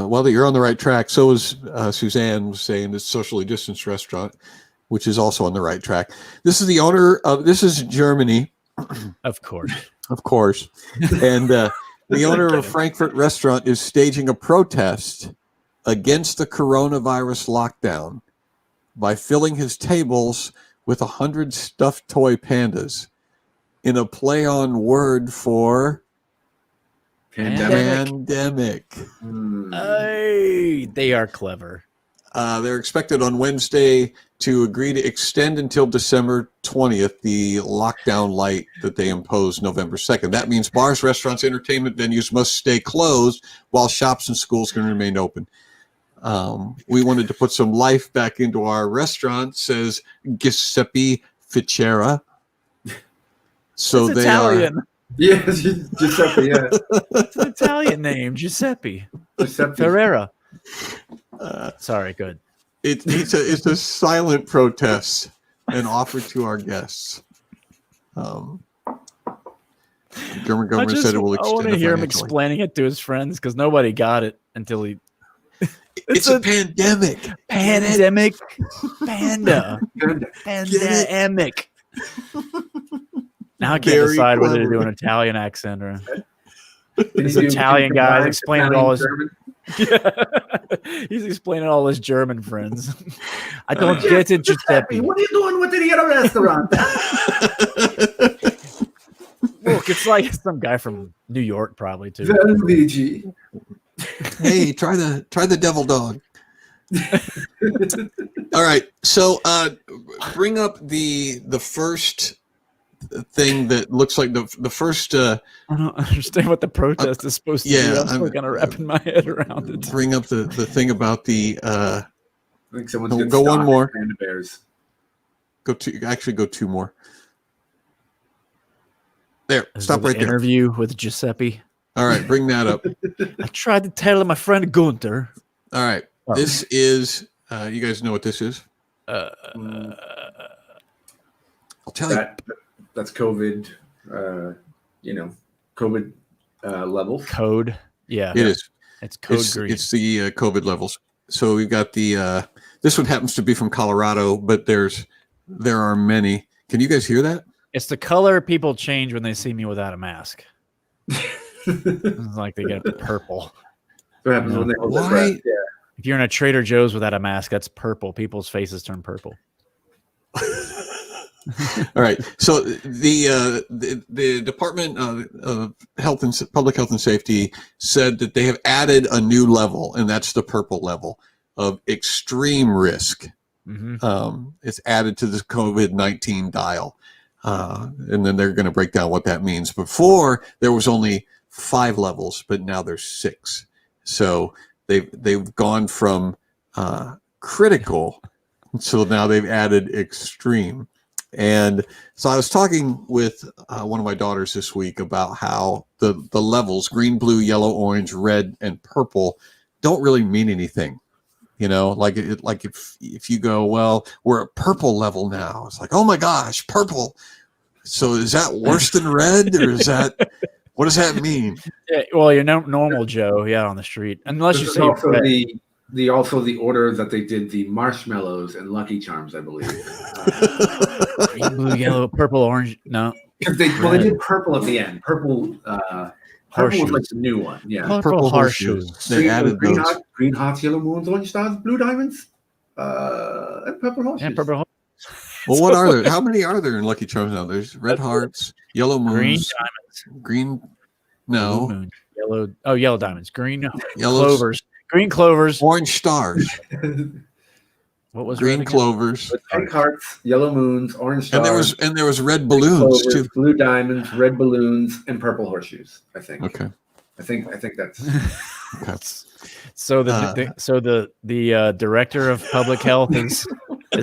Well, you're on the right track. So is Suzanne was saying, it's a socially distanced restaurant, which is also on the right track. This is the owner of. This is Germany, Of course. of course, and The owner of a Frankfurt restaurant is staging a protest against the coronavirus lockdown by filling his tables with 100 stuffed toy pandas in a play on word for pandemic. Hey, they are clever. They're expected on Wednesday to agree to extend until December 20th the lockdown light that they imposed November 2nd. That means bars, restaurants, entertainment venues must stay closed while shops and schools can remain open. We wanted to put some life back into our restaurant, says Giuseppe Ficera. So It's they Italian. Yes, Giuseppe. Yeah, It's an Italian name, Giuseppe Ferreira. Sorry, good. It's a silent protest and offer to our guests. German government said it will extend. I want to hear him explaining it to his friends because nobody got it until he. It's a pandemic. Pandemic. Panda. Pandemic. Now I can't decide whether to do an Italian accent or this Italian guy's explaining all his. He's explaining all his German friends. I don't get it, Giuseppe. What are you doing with the other restaurant? Look, it's like some guy from New York, probably too. Hey, try the devil dog. All right, so bring up the first thing that looks like the first. I don't understand what the protest is supposed to be. I'm still kind of wrapping my head around it. Bring up the thing about the. I think someone's go one more. Panda bears. Go two more. There, stop right there. Interview with Giuseppe. All right, bring that up. I tried to tell my friend Gunther. All right, this is. You guys know what this is? I'll tell you. That's COVID. COVID levels. Code. Yeah, it is. It's code green. It's the COVID levels. So we've got the. This one happens to be from Colorado, but there are many. Can you guys hear that? It's the color people change when they see me without a mask. It's like they get purple. What happens when they hold their Why? breath? Yeah. If you're in a Trader Joe's without a mask, that's purple. People's faces turn purple. All right. So the Department of Public Health and Safety said that they have added a new level, and that's the purple level of extreme risk. Mm-hmm. It's added to the COVID-19 dial, and then they're going to break down what that means. Before there was only 5 levels, but now there's 6. So they've gone from critical, so now they've added extreme. And so I was talking with one of my daughters this week about how the levels, green, blue, yellow, orange, red, and purple, don't really mean anything. You know, like if you go, well, we're at purple level now. It's like, oh my gosh, purple. So is that worse than red, or is that, what does that mean? Yeah, well, you're normal Joe, on the street, unless you say also the order that they did the marshmallows and Lucky Charms, I believe. Green, blue, yellow, purple, orange. No, they did purple at the end. Purple was like the new one. Yeah, purple horseshoes. They added those. Green hearts, yellow moons, orange stars, blue diamonds, and purple horseshoes. And purple. Well, what are there? How many are there in Lucky Charms now? There's red hearts, yellow moons, green diamonds, green. No, moon, yellow. Oh, yellow diamonds, green yellows, clovers, green clovers, orange stars. What was green clovers? Pink hearts, yellow moons, orange stars. And there was red balloons clovers, too. Blue diamonds, red balloons, and purple horseshoes. I think. Okay. I think that's. So the director of public health is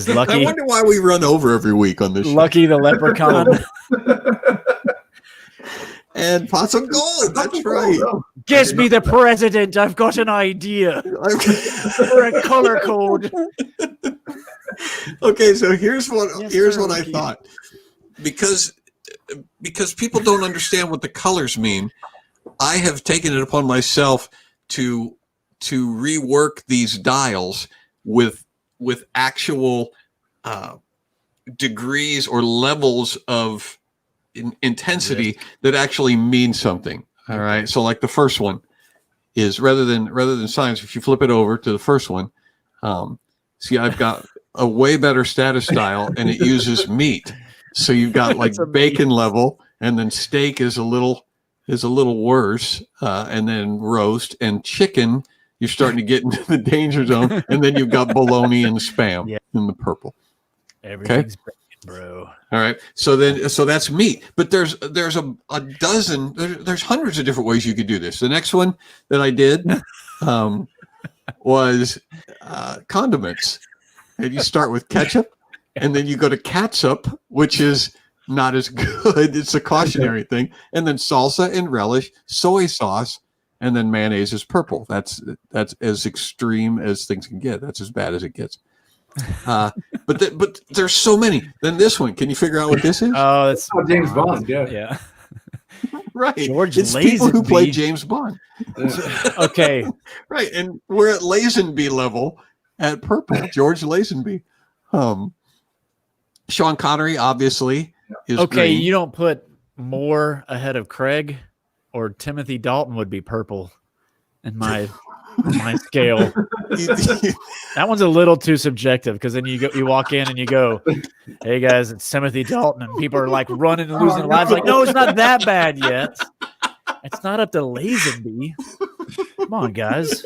Lucky. I wonder why we run over every week on this show. Lucky the leprechaun. And pots of gold. That's right. Get me the president. I've got an idea for a color code. Okay, so here's what I thought. Because people don't understand what the colors mean, I have taken it upon myself to rework these dials with actual degrees or levels of intensity that actually mean something. All right. So like the first one is rather than science, if you flip it over to the first one, see, I've got a way better status style, and it uses meat. So you've got like bacon level, and then steak is a little worse, and then roast and chicken. You're starting to get into the danger zone, and then you've got bologna and spam in the purple. Everything's bacon, bro. All right. So that's meat, but there's a dozen. There's hundreds of different ways you could do this. The next one that I did was condiments, and you start with ketchup, and then you go to catsup, which is not as good. It's a cautionary thing, and then salsa and relish, soy sauce. And then mayonnaise is purple. That's as extreme as things can get. That's as bad as it gets. But there's so many. Then this one, can you figure out what this is? Oh, that's James Bond. Yeah. Right. George it's people who Lazenby. play James Bond. Okay. Right. And we're at Lazenby level at purple. George Lazenby. Sean Connery, obviously, is Okay, green. you don't put Moore ahead of Craig, or Timothy Dalton would be purple in my scale. That one's a little too subjective, because then you walk in and you go, "Hey guys, it's Timothy Dalton," and people are like running and losing their lives. Like, no, it's not that bad yet. It's not up to Lazenby. Come on, guys.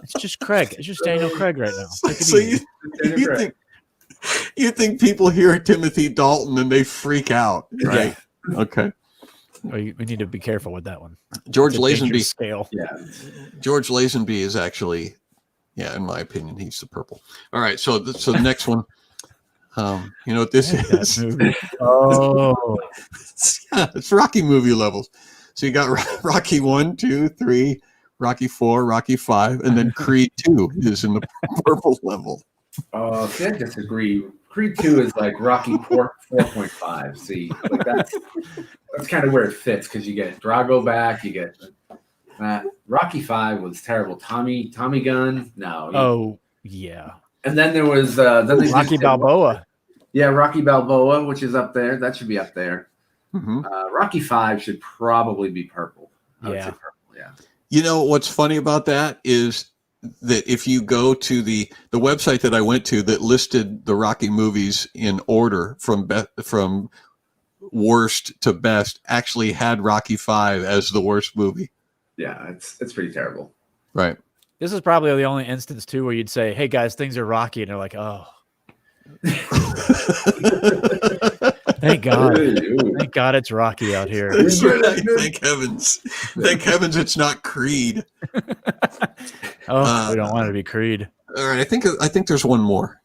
It's just Craig. It's just Daniel Craig right now. Take it So easy. you think people hear Timothy Dalton and they freak out, right? Yeah. Okay. We need to be careful with that one. George It's a dangerous Lazenby. scale. Yeah. George Lazenby is actually, in my opinion, he's the purple. All right, so the next one, you know what this is? That movie. Oh, It's Rocky movie levels. So you got Rocky 1, 2, 3, Rocky 4, Rocky 5, and then Creed 2 is in the purple level. Oh, see, I disagree. Creed 2 is like Rocky 4.5. See, like that's kind of where it fits, because you get Drago back, you get Rocky 5 was terrible. Tommy Gunn, no. oh yeah. And then there was then they Rocky just did- Balboa. Yeah, Rocky Balboa, which is up there. That should be up there. Mhm. Rocky 5 should probably be purple. I would Yeah. say purple, yeah. You know what's funny about that is that if you go to the website that I went to that listed the Rocky movies in order from worst to best, actually had Rocky 5 as the worst movie. Yeah, it's pretty terrible. Right. This is probably the only instance too where you'd say, "Hey guys, things are rocky," and they're like, "Oh, thank God, thank God it's rocky out here." That's right. Thank heavens. Thank heavens it's not Creed. Oh, we don't want it to be Creed. All right, I think there's one more.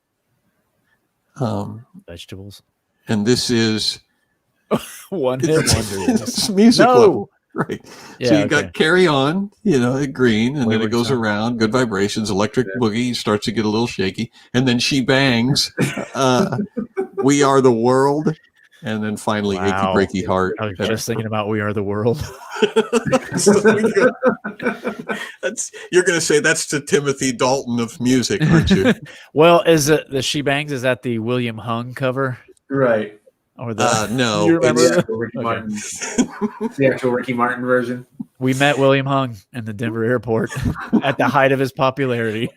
Vegetables. And this is One hit wonder. it's music No. level. Right. Yeah, So you okay. got Carry On, at green, and then it Wayward goes Son. around, good vibrations, electric boogie starts to get a little shaky, and then She Bangs, We Are the World, and then finally Wow. Achy Breaky Heart. I was just thinking about We Are the World. You're going to say that's the Timothy Dalton of music, aren't you? Well, is it the She Bangs? Is that the William Hung cover? Right. Or the No. You remember it's- that? Ricky Okay. Martin. The actual Ricky Martin version. We met William Hung in the Denver airport at the height of his popularity.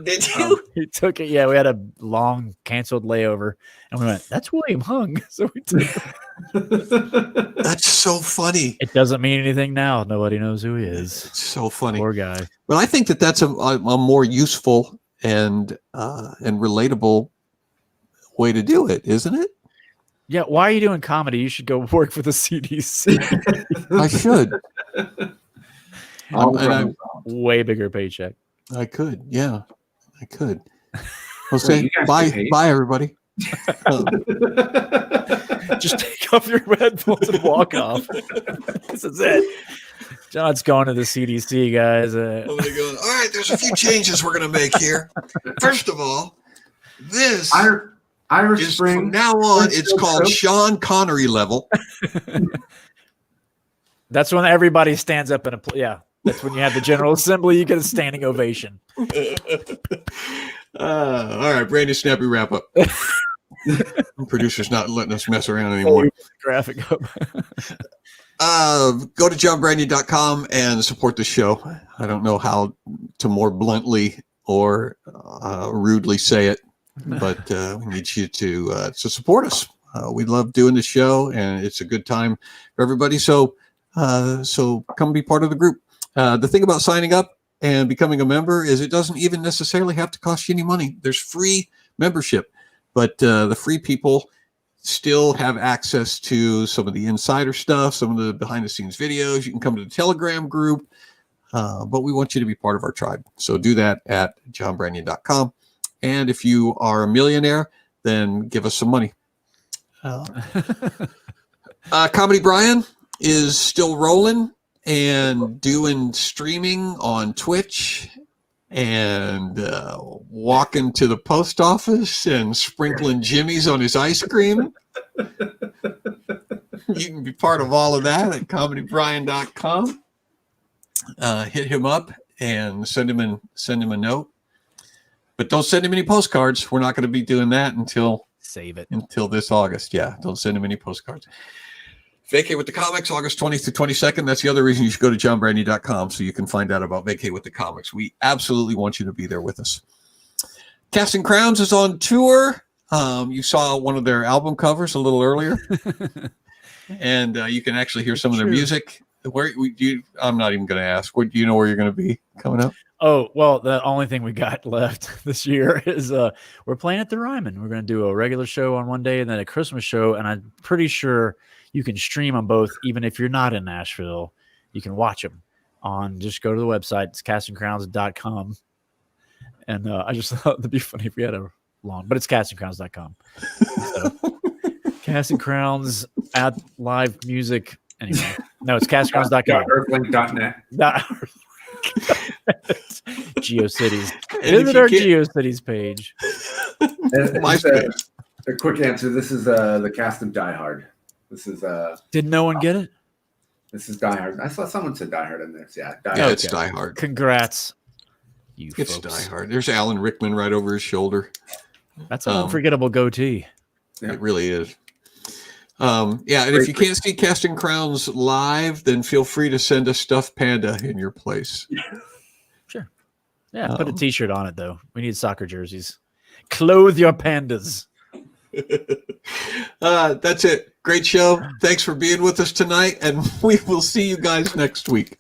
Did you? He took it. Yeah, we had a long canceled layover, and we went, "That's William Hung." So we took it. That's so funny. It doesn't mean anything now. Nobody knows who he is. It's so funny. Poor guy. But I think that that's a more useful and relatable way to do it, isn't it? Yeah. Why are you doing comedy? You should go work for the CDC. I should. All And from- Way bigger paycheck. I could. Yeah, I could. I'll Well, say you guys bye, get paid. bye, everybody. Just take off your headphones and walk off. This is it. John's going to the CDC, guys. I'm gonna go. All right, there's a few changes we're gonna make here. First of all, this Irish is Spring. from now on. It's called Sean Connery level. That's when everybody stands up in yeah. That's when you have the General Assembly. You get a standing ovation. All right, Brandy, snappy wrap up. Producer's not letting us mess around anymore. Graphic up. Go to johnbrandy.com and support the show. I don't know how to more bluntly or rudely say it, but we need you to support us. We love doing the show, and it's a good time for everybody. So come be part of the group. The thing about signing up and becoming a member is it doesn't even necessarily have to cost you any money. There's free membership, but the free people still have access to some of the insider stuff, some of the behind the scenes videos. You can come to the Telegram group, but we want you to be part of our tribe. So do that at johnbranyan.com. And if you are a millionaire, then give us some money. Comedy Brian is still rolling and doing streaming on Twitch and walking to the post office and sprinkling jimmies on his ice cream. You can be part of all of that at comedybrian.com. Hit him up and send him a note. But don't send him any postcards. We're not going to be doing that until this August. Yeah, don't send him any postcards. Vacate with the Comics, August 20th to 22nd. That's the other reason you should go to johnbrandy.com so you can find out about Vacate with the Comics. We absolutely want you to be there with us. Casting Crowns is on tour. You saw one of their album covers a little earlier. And you can actually hear some of their music. I'm not even going to ask. Do you know where you're going to be coming up? Oh, well, the only thing we got left this year is we're playing at the Ryman. We're going to do a regular show on one day and then a Christmas show. And I'm pretty sure you can stream on both, even if you're not in Nashville. You can watch them on, just go to the website. It's castingcrowns.com. And I just thought it'd be funny if we had a long, but it's castingcrowns.com. So, Casting Crowns at live music. Anyway, no, it's castingcrowns.com. Earthlink.net. GeoCities. Visit our GeoCities page. A quick answer. This is the cast of Die Hard. This is Did no one get it? This is Die Hard. I saw someone said Die Hard in this. Yeah, it's Die Hard. Congrats, It's folks. Die Hard. There's Alan Rickman right over his shoulder. That's an unforgettable goatee. It really is. And if you can't see Casting Crowns live, then feel free to send a stuffed panda in your place. Sure. Yeah, put a T-shirt on it, though. We need soccer jerseys. Clothe your pandas. That's it. Great show. Thanks for being with us tonight, and we will see you guys next week.